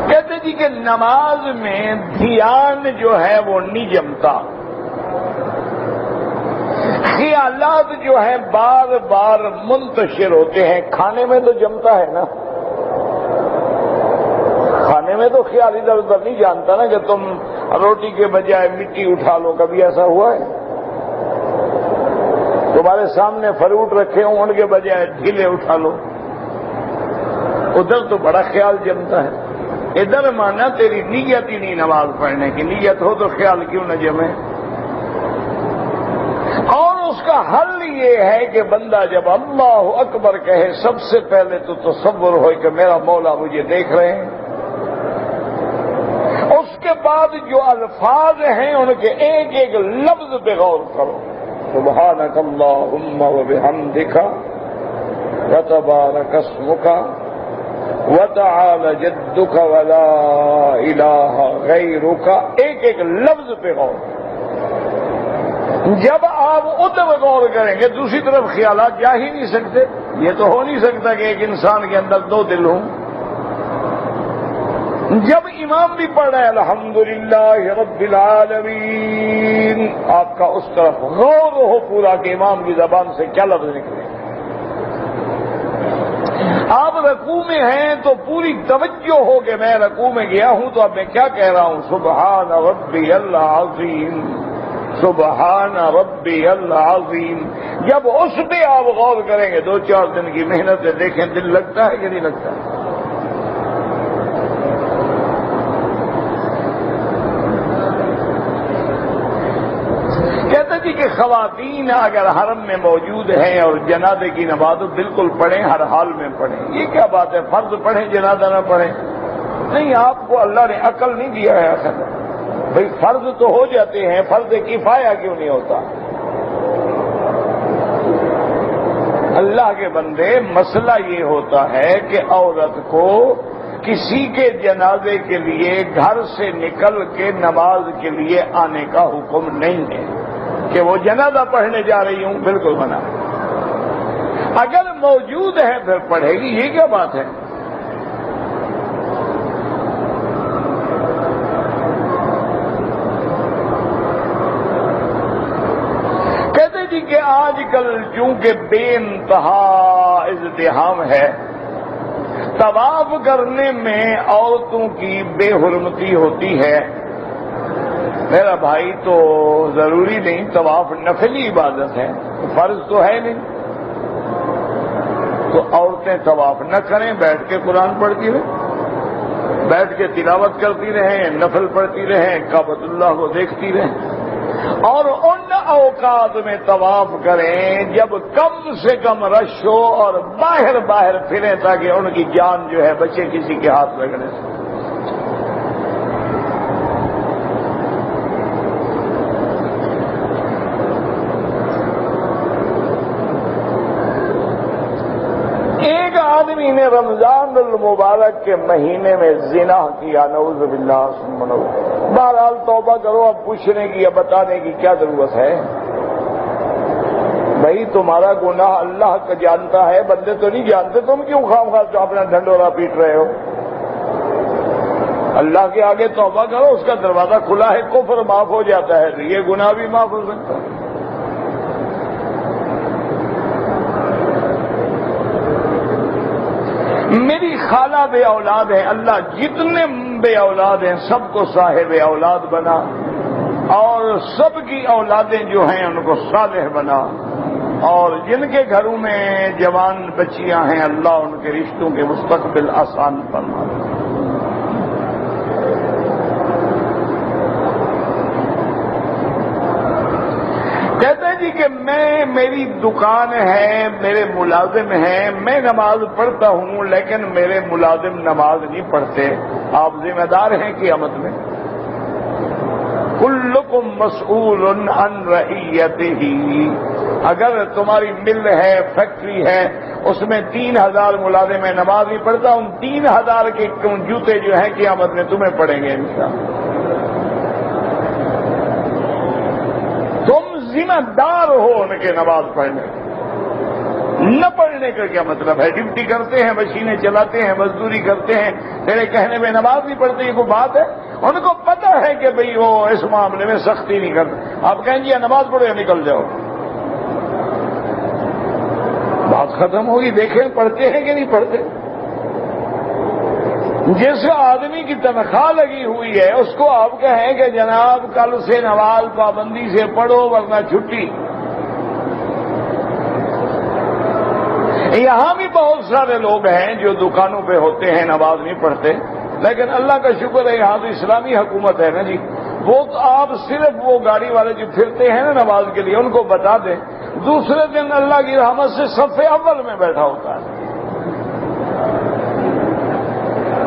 کہتے جی کہ نماز میں دھیان جو ہے وہ نہیں جمتا، خیالات جو ہیں بار بار منتشر ہوتے ہیں. کھانے میں تو جمتا ہے نا، کھانے میں تو خیال ادھر ادھر نہیں جانتا نا کہ تم روٹی کے بجائے مٹی اٹھا لو. کبھی ایسا ہوا ہے؟ تمہارے سامنے فروٹ رکھے ہوں، ان کے بجائے ڈھیلے اٹھا لو. ادھر تو بڑا خیال جمتا ہے. ادھر مانا تیری نیت ہی نہیں نماز پڑھنے کی. نیت ہو تو خیال کیوں نہ جمے. اور اس کا حل یہ ہے کہ بندہ جب اللہ اکبر کہے سب سے پہلے تو تصور ہو کہ میرا مولا مجھے دیکھ رہے ہیں. اس کے بعد جو الفاظ ہیں ان کے ایک ایک لفظ پہ غور کرو. سبحانک اللہم وبحمدک وتبارک اسمک وتعالی جدک ولا الہ غیرک. ایک ایک لفظ پہ غور. جب آپ ادھر غور کریں گے دوسری طرف خیالات جا ہی نہیں سکتے. یہ تو ہو نہیں سکتا کہ ایک انسان کے اندر دو دل ہوں. جب امام بھی پڑھ رہے ہیں الحمدللہ رب العالمین، آپ کا اس طرف غور ہو پورا کہ امام کی زبان سے کیا لفظ نکلے. آپ رکوع میں ہیں تو پوری توجہ ہو کہ میں رکوع میں گیا ہوں تو اب میں کیا کہہ رہا ہوں. سبحان ربی العظیم، سبحان ربی العظیم. جب اس پہ آپ غور کریں گے 2-4 دن کی محنت سے دیکھیں دل لگتا ہے کہ نہیں لگتا. کہتے جی کہ خواتین اگر حرم میں موجود ہیں اور جنازے کی نماز بالکل پڑھیں، ہر حال میں پڑھیں. یہ کیا بات ہے فرض پڑھیں جنازہ نہ پڑھیں؟ نہیں، آپ کو اللہ نے عقل نہیں دیا ہے اصل. بھئی فرض تو ہو جاتے ہیں، فرض کفایہ کیوں نہیں ہوتا؟ اللہ کے بندے، مسئلہ یہ ہوتا ہے کہ عورت کو کسی کے جنازے کے لیے گھر سے نکل کے نماز کے لیے آنے کا حکم نہیں ہے کہ وہ جنازہ پڑھنے جا رہی ہوں. بالکل منع. اگر موجود ہے پھر پڑھے گی. یہ کیا بات ہے؟ کہتے جی کہ آج کل چونکہ بے انتہا ازدحام ہے، طواف کرنے میں عورتوں کی بے حرمتی ہوتی ہے. میرا بھائی تو ضروری نہیں، طواف نفلی عبادت ہے، فرض تو ہے نہیں. تو عورتیں طواف نہ کریں، بیٹھ کے قرآن پڑھتی رہیں، بیٹھ کے تلاوت کرتی رہیں، نفل پڑھتی رہیں، کعبۃ اللہ کو دیکھتی رہیں. اور ان اوقات میں طواف کریں جب کم سے کم رش ہو اور باہر پھریں تاکہ ان کی جان جو ہے بچے کسی کے ہاتھ لگنے سے. ایک آدمی نے رمضان المبارک کے مہینے میں زنا کیا، نعوذ باللہ ثم نعوذ. بہرحال توبہ کرو. اب پوچھنے کی یا بتانے کی کیا ضرورت ہے؟ بھائی تمہارا گناہ اللہ کا جانتا ہے، بندے تو نہیں جانتے. تم کیوں خواہ اپنا ڈھنڈورا پیٹ رہے ہو؟ اللہ کے آگے توبہ کرو، اس کا دروازہ کھلا ہے، کفر معاف ہو جاتا ہے، یہ گناہ بھی معاف ہو سکتا ہے. میری خالہ بے اولاد ہے، اللہ جتنے بے اولاد ہیں سب کو صاحب اولاد بنا، اور سب کی اولادیں جو ہیں ان کو صالح بنا، اور جن کے گھروں میں جوان بچیاں ہیں اللہ ان کے رشتوں کے مستقبل آسان فرما. کہتے ہیں جی کہ میری دکان ہے، میرے ملازم ہیں، میں نماز پڑھتا ہوں لیکن میرے ملازم نماز نہیں پڑھتے. آپ ذمہ دار ہیں قیامت میں؟ کلکم مسئول عن رعیتہ، اگر تمہاری مل ہے، فیکٹری ہے، اس میں 3000 ملازم ہیں، نماز نہیں پڑھتا، ان 3000 کے جوتے جو ہیں قیامت میں تمہیں پڑیں گے انشاءاللہ۔ تم ذمہ دار ہو ان کے نماز پڑھنے، نہ پڑھنے کا کیا مطلب ہے؟ ڈیوٹی کرتے ہیں، مشینیں چلاتے ہیں، مزدوری کرتے ہیں، تیرے کہنے میں نماز نہیں پڑھتے، یہ کوئی بات ہے؟ ان کو پتہ ہے کہ بھئی وہ اس معاملے میں سختی نہیں کرتے، آپ کہیں گے نماز پڑھو یا نکل جاؤ، بات ختم ہوگی۔ دیکھیں پڑھتے ہیں کہ نہیں پڑھتے؟ جس آدمی کی تنخواہ لگی ہوئی ہے اس کو آپ کہیں کہ جناب کل سے نماز پابندی سے پڑھو ورنہ چھٹی۔ یہاں بھی بہت سارے لوگ ہیں جو دکانوں پہ ہوتے ہیں، نماز نہیں پڑھتے، لیکن اللہ کا شکر ہے یہاں تو اسلامی حکومت ہے نا جی، وہ آپ صرف وہ گاڑی والے جو پھرتے ہیں نا نماز کے لیے ان کو بتا دیں، دوسرے دن اللہ کی رحمت سے صف اول میں بیٹھا ہوتا ہے۔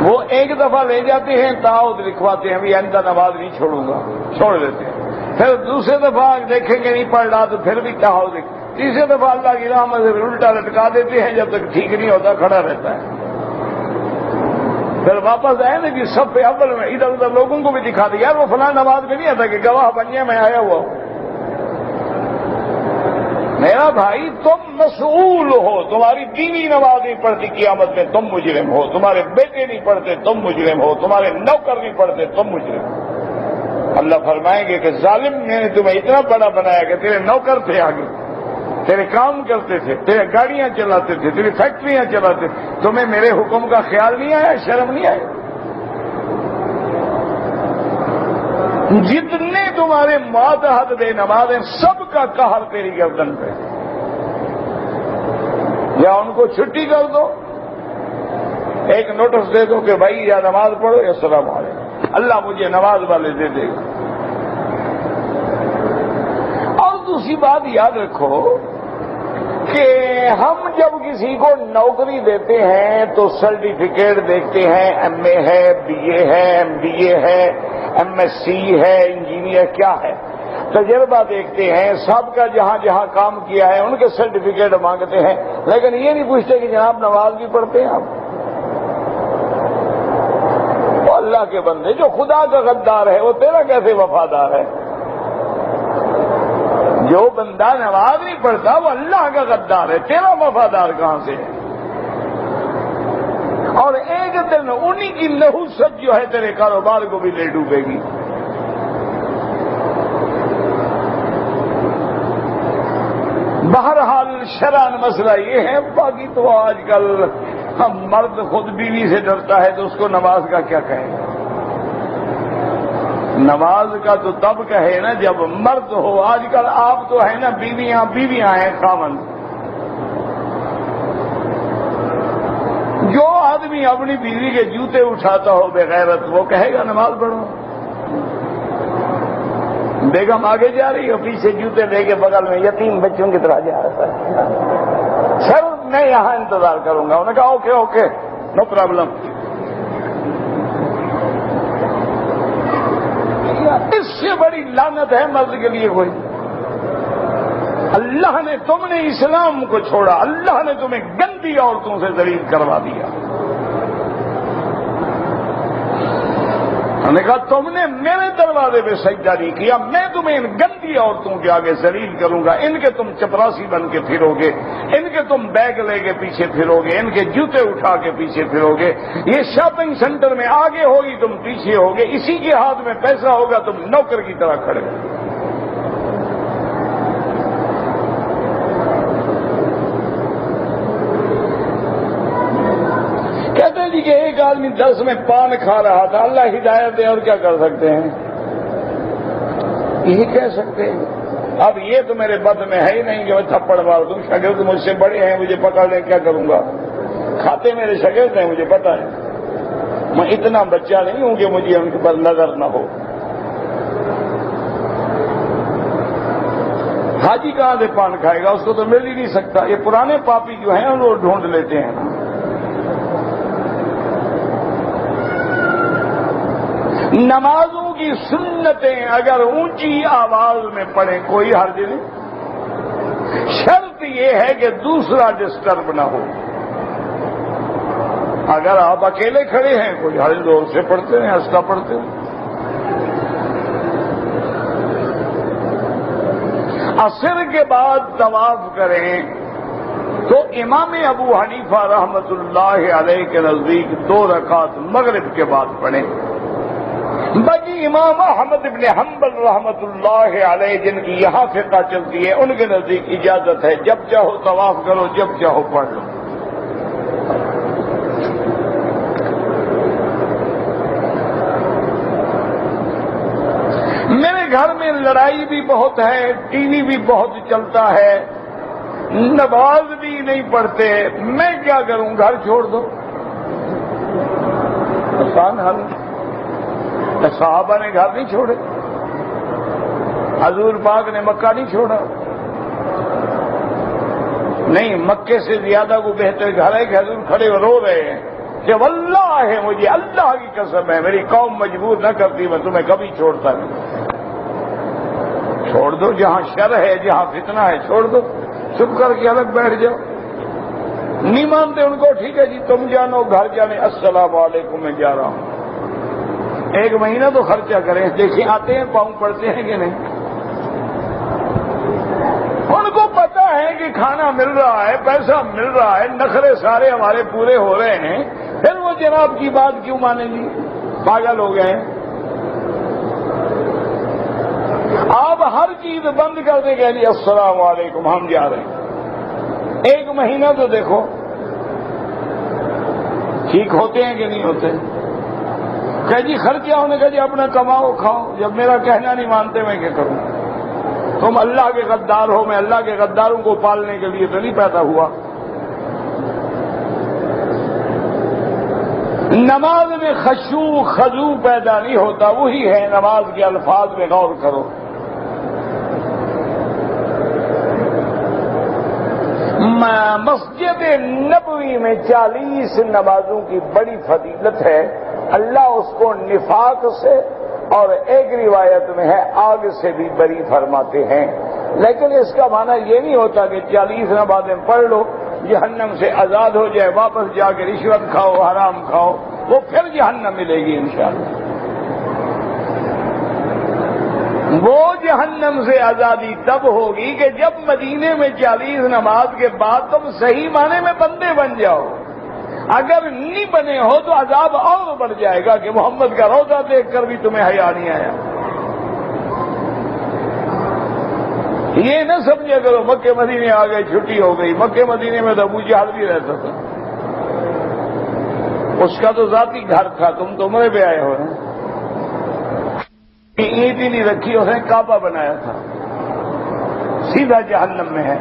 وہ ایک دفعہ لے جاتے ہیں، تعاہد لکھواتے ہیں بھی آئندہ نماز نہیں چھوڑوں گا، چھوڑ دیتے ہیں، پھر دوسرے دفعہ دیکھیں گے نہیں پڑھ رہا تو پھر بھی تعاہد لکھ، تیسرے دفعہ اللہ کی رحمت سے الٹا لٹکا دیتے ہیں، جب تک ٹھیک نہیں ہوتا کھڑا رہتا ہے۔ پھر واپس آئے نا کہ صف اول میں ادھر ادھر لوگوں کو بھی دکھا دیا، یار وہ فلاں نماز میں نہیں آتا کہ گواہ بنیے میں آیا ہوا ہوں۔ میرا بھائی تم مسئول ہو، تمہاری بیوی نماز نہیں پڑھتی قیامت میں تم مجرم ہو، تمہارے بیٹے نہیں پڑھتے تم مجرم ہو، تمہارے نوکر نہیں پڑھتے تم مجرم ہو۔ اللہ فرمائیں گے کہ ظالم میں نے تمہیں اتنا بڑا بنایا کہ تیرے نوکر تھے آگے، تیرے کام کرتے تھے، تیرے گاڑیاں چلاتے تھے، تیری فیکٹریاں چلاتے تھے، تمہیں میرے حکم کا خیال نہیں آیا، شرم نہیں آئی؟ جتنے تمہارے ماتحت بے نماز ہیں سب کا قہر تیری گردن پہ، یا ان کو چھٹی کر دو، ایک نوٹس دے دو کہ بھائی یا نماز پڑھو یا السلام علیکم، اللہ مجھے نماز والے دے دے گا۔ اور دوسری بات یاد رکھو کہ ہم جب کسی کو نوکری دیتے ہیں تو سرٹیفکیٹ دیکھتے ہیں، ایم اے ہے، بی اے ہے، ایم بی اے ہے، ایم ایس سی ہے، انجینئر کیا ہے، تجربہ دیکھتے ہیں، سب کا جہاں جہاں کام کیا ہے ان کے سرٹیفکیٹ مانگتے ہیں، لیکن یہ نہیں پوچھتے کہ جناب نماز بھی پڑھتے ہیں آپ؟ وہ اللہ کے بندے، جو خدا کا غدار ہے وہ تیرا کیسے وفادار ہے؟ جو بندہ نماز نہیں پڑھتا وہ اللہ کا غدار ہے، تیرا وفادار کہاں سے ہے؟ اور ایک دن انہی کی نحوست جو ہے تیرے کاروبار کو بھی لے ڈوبے گی۔ بہرحال شرعاً مسئلہ یہ ہے، باقی تو آج کل ہم مرد خود بیوی سے ڈرتا ہے تو اس کو نماز کا کیا کہیں؟ نماز کا تو تب کہے نا جب مرد ہو، آج کل آپ تو ہے نا بیویاں ہیں خاوند۔ جو آدمی اپنی بیوی کے جوتے اٹھاتا ہو بے غیرت، وہ کہے گا نماز پڑھو۔ بیگم آگے جا رہی ہو، پیچھے جوتے لے کے بغل میں یتیم بچوں کی طرح جا رہا ہے، سر میں یہاں انتظار کروں گا۔ انہوں نے کہا اوکے اوکے نو پرابلم۔ اس سے بڑی لعنت ہے مرد کے لیے کوئی؟ اللہ نے، تم نے اسلام کو چھوڑا، اللہ نے تمہیں گندی عورتوں سے ذلیل کروا دیا۔ انہوں نے کہا تم نے میرے دروازے پہ سجدہ نہیں کیا، میں تمہیں ان گندی عورتوں کے آگے ذلیل کروں گا، ان کے تم چپراسی بن کے پھرو گے، ان کے تم بیگ لے کے پیچھے پھرو گے، ان کے جوتے اٹھا کے پیچھے پھرو گے، یہ شاپنگ سینٹر میں آگے ہوگی تم پیچھے ہوگے، اسی کے ہاتھ میں پیسہ ہوگا تم نوکر کی طرح کھڑے ہو۔ کہتے ہیں جی کہ ایک آدمی 10 میں پان کھا رہا تھا، اللہ ہدایت دے، اور کیا کر سکتے ہیں؟ یہی کہہ سکتے ہیں۔ اب یہ تو میرے بد میں ہے ہی نہیں کہ میں تھپڑ مار دوں، شاگرد مجھ سے بڑے ہیں، مجھے پکڑ لیں کیا کروں گا؟ کھاتے میرے شاگرد ہیں، مجھے پتا ہے، میں اتنا بچہ نہیں ہوں کہ مجھے ان کے پر نظر نہ ہو۔ حاجی کہاں سے پان کھائے گا؟ اس کو تو مل ہی نہیں سکتا۔ یہ پرانے پاپی جو ہیں وہ ڈھونڈ لیتے ہیں۔ نمازوں کی سنتیں اگر اونچی آواز میں پڑھیں کوئی حرج نہیں، شرط یہ ہے کہ دوسرا ڈسٹرب نہ ہو۔ اگر آپ اکیلے کھڑے ہیں کوئی حرج، زور سے پڑھتے ہیں، ہنستا پڑھتے ہیں۔ عصر کے بعد طواف کریں تو امام ابو حنیفہ رحمت اللہ علیہ کے نزدیک 2 رکعت مغرب کے بعد پڑھیں۔ باقی امام احمد بن حنبل رحمت اللہ علیہ جن کی یہاں فقہ چلتی ہے، ان کے نزدیک اجازت ہے، جب چاہو طواف کرو، جب چاہو پڑھ لو۔ میرے گھر میں لڑائی بھی بہت ہے، ٹی وی بھی بہت چلتا ہے، نماز بھی نہیں پڑھتے، میں کیا کروں؟ گھر چھوڑ دو، آسان حل۔ صحابہ نے گھر نہیں چھوڑے، حضور پاک نے مکہ نہیں چھوڑا، نہیں مکے سے زیادہ کو بہتر گھر ہے کہ حضور کھڑے رو رہے ہیں کہ واللہ ہے، مجھے اللہ کی قسم ہے، میری قوم مجبور نہ کرتی، میں تمہیں کبھی چھوڑتا نہیں۔ چھوڑ دو، جہاں شر ہے، جہاں فتنہ ہے چھوڑ دو، چپ کر کے الگ بیٹھ جاؤ۔ نہیں مانتے ان کو، ٹھیک ہے جی تم جانو، گھر جانے، السلام علیکم میں جا رہا ہوں۔ 1 مہینہ تو خرچہ کریں، دیکھیں آتے ہیں، پاؤں پڑتے ہیں کہ نہیں۔ ان کو پتا ہے کہ کھانا مل رہا ہے، پیسہ مل رہا ہے، نخرے سارے ہمارے پورے ہو رہے ہیں، پھر وہ جناب کی بات کیوں مانیں گی؟ پاگل ہو گئے ہیں۔ آپ ہر چیز بند کر دیں گے، السلام علیکم ہم جا رہے ہیں۔ 1 مہینہ تو دیکھو ٹھیک ہوتے ہیں کہ نہیں ہوتے۔ کہ جی خرچہ ہونے کا، جی اپنا کماؤ کھاؤ، جب میرا کہنا نہیں مانتے میں کیا کروں؟ تم اللہ کے غدار ہو، میں اللہ کے غداروں کو پالنے کے لیے تو نہیں پیدا ہوا۔ نماز میں خشوع خضوع پیدا نہیں ہوتا، وہی ہے نماز کے الفاظ میں غور کرو۔ مسجد نبوی میں 40 نمازوں کی بڑی فضیلت ہے، اللہ اس کو نفاق سے اور ایک روایت میں ہے آگ سے بھی بری فرماتے ہیں۔ لیکن اس کا معنی یہ نہیں ہوتا کہ 40 نمازیں پڑھ لو، جہنم سے آزاد ہو جائے، واپس جا کے رشوت کھاؤ، حرام کھاؤ، وہ پھر جہنم ملے گی انشاءاللہ۔ وہ جہنم سے آزادی تب ہوگی کہ جب مدینے میں 40 نماز کے بعد تم صحیح معنی میں بندے بن جاؤ۔ اگر نہیں بنے ہو تو عذاب اور بڑھ جائے گا کہ محمد کا روضہ دیکھ کر بھی تمہیں حیا نہیں آیا۔ یہ نہ سمجھے کرو مکے مدینے آ گئے چھٹی ہو گئی، مکے مدینے میں تو ابو جہل بھی رہتا تھا، اس کا تو ذاتی گھر تھا، تم تو عمرے پہ آئے ہو نا۔ اینٹ ہی نہیں رکھی، اس نے کعبہ بنایا تھا، سیدھا جہنم میں ہے۔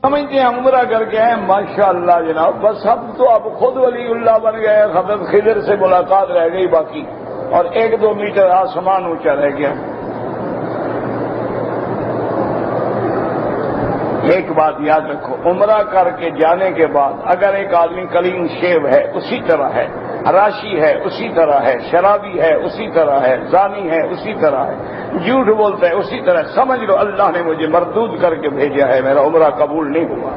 سمجھتے ہیں عمرہ کر کے ہیں، ماشاءاللہ جناب، بس اب تو اب خود ولی اللہ بن گئے، حضرت خضر سے ملاقات رہ گئی باقی، اور 1-2 میٹر آسمان اونچا رہ گیا۔ ایک بات یاد رکھو، عمرہ کر کے جانے کے بعد اگر ایک آدمی کلیم شیو ہے اسی طرح ہے، راشی ہے اسی طرح ہے، شرابی ہے اسی طرح ہے، زانی ہے اسی طرح ہے، جھوٹ بولتا ہے اسی طرح، سمجھ لو اللہ نے مجھے مردود کر کے بھیجا ہے، میرا عمرہ قبول نہیں ہوا۔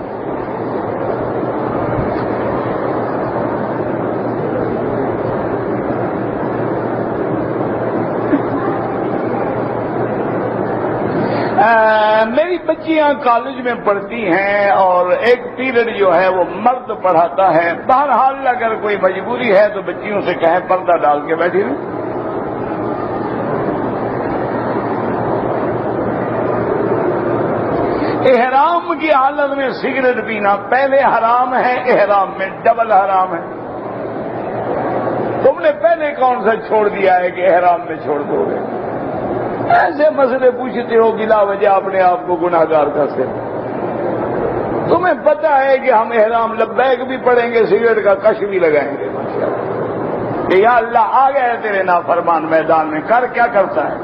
میری بچیاں کالج میں پڑھتی ہیں اور ایک پیریڈ جو ہے وہ مرد پڑھاتا ہے، بہرحال اگر کوئی مجبوری ہے تو بچیوں سے کہیں پردہ ڈال کے بیٹھی رہیں۔ احرام کی حالت میں سگریٹ پینا پہلے حرام ہے، احرام میں ڈبل حرام ہے۔ تم نے پہلے کون سا چھوڑ دیا ہے کہ احرام میں چھوڑ دو گے؟ ایسے مسئلے پوچھتے ہو بلا وجہ اپنے آپ کو گناہ گار کرتے ہو۔ تمہیں پتا ہے کہ ہم احرام لبیک بھی پڑھیں گے، سگریٹ کا کش بھی لگائیں گے ماشاءاللہ، کہ یا اللہ آ گئے تیرے نافرمان میدان میں، کر کیا کرتا ہے؟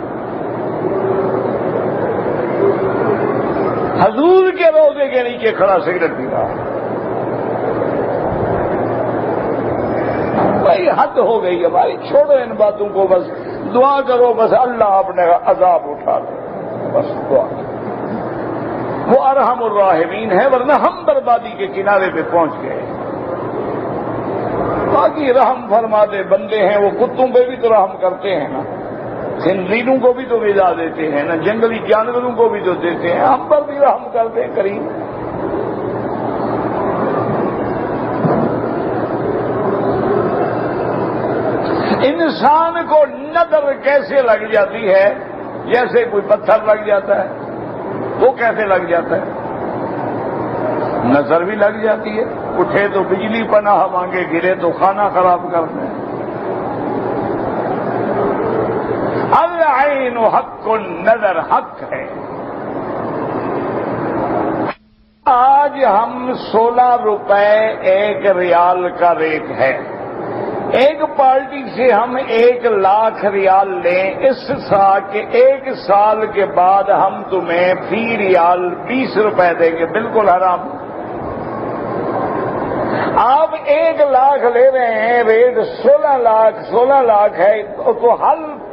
حضور کے روضے کے نیچے کھڑا سگریٹ پی رہا۔ بھائی حد ہو گئی ہماری، چھوڑو ان باتوں کو، بس دعا کرو، بس اللہ اپنے عذاب اٹھا دے، بس دعا کرو۔ وہ ارحم الراحمین ہے، ورنہ ہم بربادی کے کنارے پہ پہنچ گئے۔ باقی رحم فرما دے بندے ہیں، وہ کتوں پہ بھی تو رحم کرتے ہیں نا، خنزیروں کو بھی تو غذا دیتے ہیں نا، جنگلی جانوروں کو بھی تو دیتے ہیں، ہم پر بھی رحم کر دیں کریم۔ انسان کو نظر کیسے لگ جاتی ہے؟ جیسے کوئی پتھر لگ جاتا ہے۔ وہ کیسے لگ جاتا ہے؟ نظر بھی لگ جاتی ہے، اٹھے تو بجلی پناہ مانگے، گرے تو کھانا خراب کر دیں۔ العین حق، نظر حق ہے۔ آج ہم 16 روپے 1 ریال کا ریٹ ہے، ایک پارٹی سے ہم 1 لاکھ ریال لیں، اس سال کے 1 سال کے بعد ہم تمہیں فی ریال 20 روپے دیں گے، بالکل حرام۔ آپ 1 لاکھ لے رہے ہیں، ریٹ 16 لاکھ ہے، تو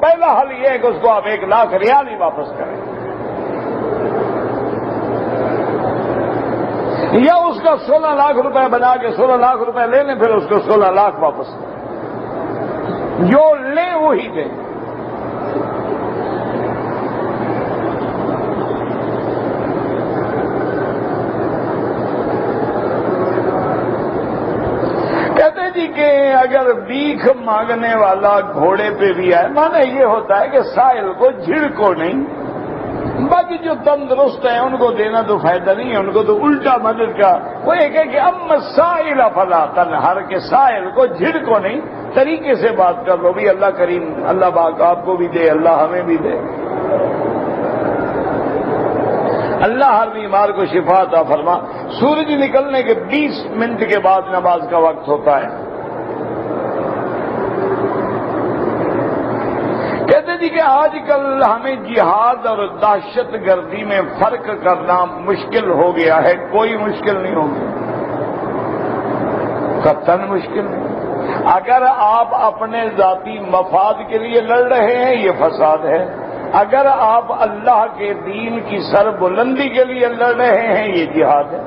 پہلا حل یہ ہے کہ اس کو آپ 1 لاکھ ریال ہی واپس کریں، یا اس کا 16 لاکھ روپے بنا کے 16 لاکھ روپے لے لیں، پھر اس کو 16 لاکھ واپس کریں، جو لیں وہی دیں۔ کہتے جی کہ اگر بھیک مانگنے والا گھوڑے پہ بھی آئے، مانا یہ ہوتا ہے کہ سائل کو جھڑکو نہیں، باقی جو تندرست ہیں ان کو دینا تو فائدہ نہیں ہے، ان کو تو الٹا مدد کا۔ وہ ایک ہے کہ اما سائل فلا تنہر، کے سائل کو جھڑکو نہیں، طریقے سے بات کر لو بھی اللہ کریم، اللہ پاک آپ کو بھی دے، اللہ ہمیں بھی دے، اللہ ہر بیمار کو شفا عطا فرما۔ سورج نکلنے کے 20 منٹ کے بعد نماز کا وقت ہوتا ہے۔ کہتے جی کہ آج کل ہمیں جہاد اور دہشت گردی میں فرق کرنا مشکل ہو گیا ہے۔ کوئی مشکل نہیں ہوگی، قطعاً مشکل نہیں۔ اگر آپ اپنے ذاتی مفاد کے لیے لڑ رہے ہیں یہ فساد ہے، اگر آپ اللہ کے دین کی سر بلندی کے لیے لڑ رہے ہیں یہ جہاد ہے،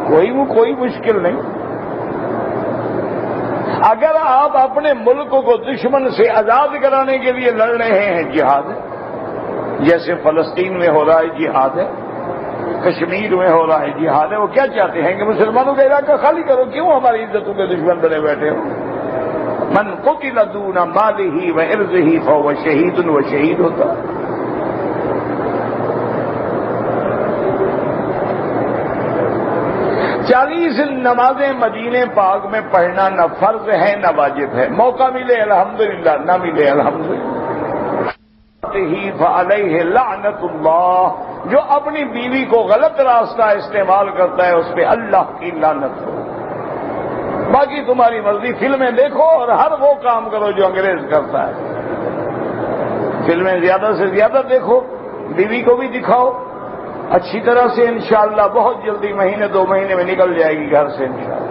کوئی مشکل نہیں۔ اگر آپ اپنے ملک کو دشمن سے آزاد کرانے کے لیے لڑ رہے ہیں جہاد ہے، جیسے فلسطین میں ہو رہا ہے جہاد ہے، کشمیر میں ہو رہا ہے جہاد ہے۔ وہ کیا چاہتے ہیں کہ مسلمانوں کا علاقہ خالی کرو، کیوں ہماری عزتوں کے دشمن بنے بیٹھے ہو؟ من قتل دون مالہ وعرضہ فہو شہید، وہ شہید ہوتا۔ 40 نمازیں مدینے پاک میں پڑھنا نہ فرض ہے نہ واجب ہے، موقع ملے الحمدللہ، نہ ملے الحمدللہ۔ فعلیہ لعنت اللہ، جو اپنی بیوی کو غلط راستہ استعمال کرتا ہے اس پہ اللہ کی لعنت ہو۔ باقی تمہاری مرضی، فلمیں دیکھو اور ہر وہ کام کرو جو انگریز کرتا ہے، فلمیں زیادہ سے زیادہ دیکھو، بیوی کو بھی دکھاؤ اچھی طرح سے، انشاءاللہ بہت جلدی، مہینے 2 مہینے میں نکل جائے گی گھر سے انشاءاللہ۔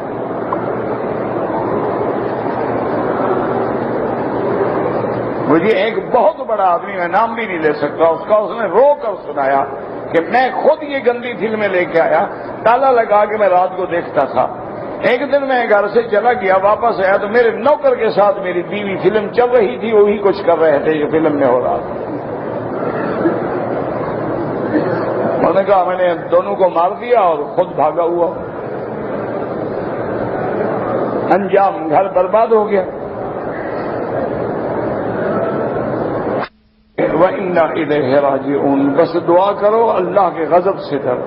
مجھے ایک بہت بڑا آدمی، میں نام بھی نہیں لے سکتا اس کا، اس نے رو کر سنایا کہ میں خود یہ گندی فلمیں لے کے آیا، تالا لگا کے میں رات کو دیکھتا تھا۔ ایک دن میں گھر سے چلا گیا، واپس آیا تو میرے نوکر کے ساتھ میری بیوی فلم چل رہی تھی، وہی کچھ کر رہے تھے جو فلم میں ہو رہا تھا۔ انہوں نے کہا میں نے دونوں کو مار دیا اور خود بھاگا ہوا، انجام گھر برباد ہو گیا۔ وَإِنَّا إِلَيْهِ رَاجِعُونَ، بس دعا کرو اللہ کے غضب سے ڈرو۔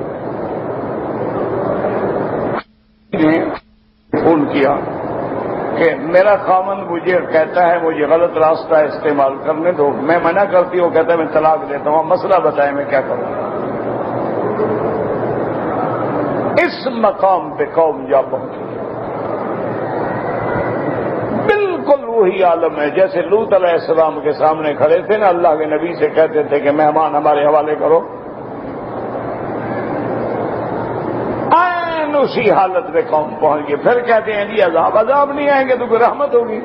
نے فون کیا کہ میرا خاوند مجھے کہتا ہے مجھے غلط راستہ استعمال کرنے دو، میں منع کرتی ہوں، کہتا ہے میں طلاق دیتا ہوں، مسئلہ بتائیں میں کیا کروں۔ اس مقام پہ قوم جا پہنچی، بالکل وہی عالم ہے جیسے لوط علیہ السلام کے سامنے کھڑے تھے نا، اللہ کے نبی سے کہتے تھے کہ مہمان ہمارے حوالے کرو، اسی حالت میں قوم پہنچ گئی. پھر کہتے ہیں جی عذاب نہیں آئیں گے تو کوئی رحمت ہوگی.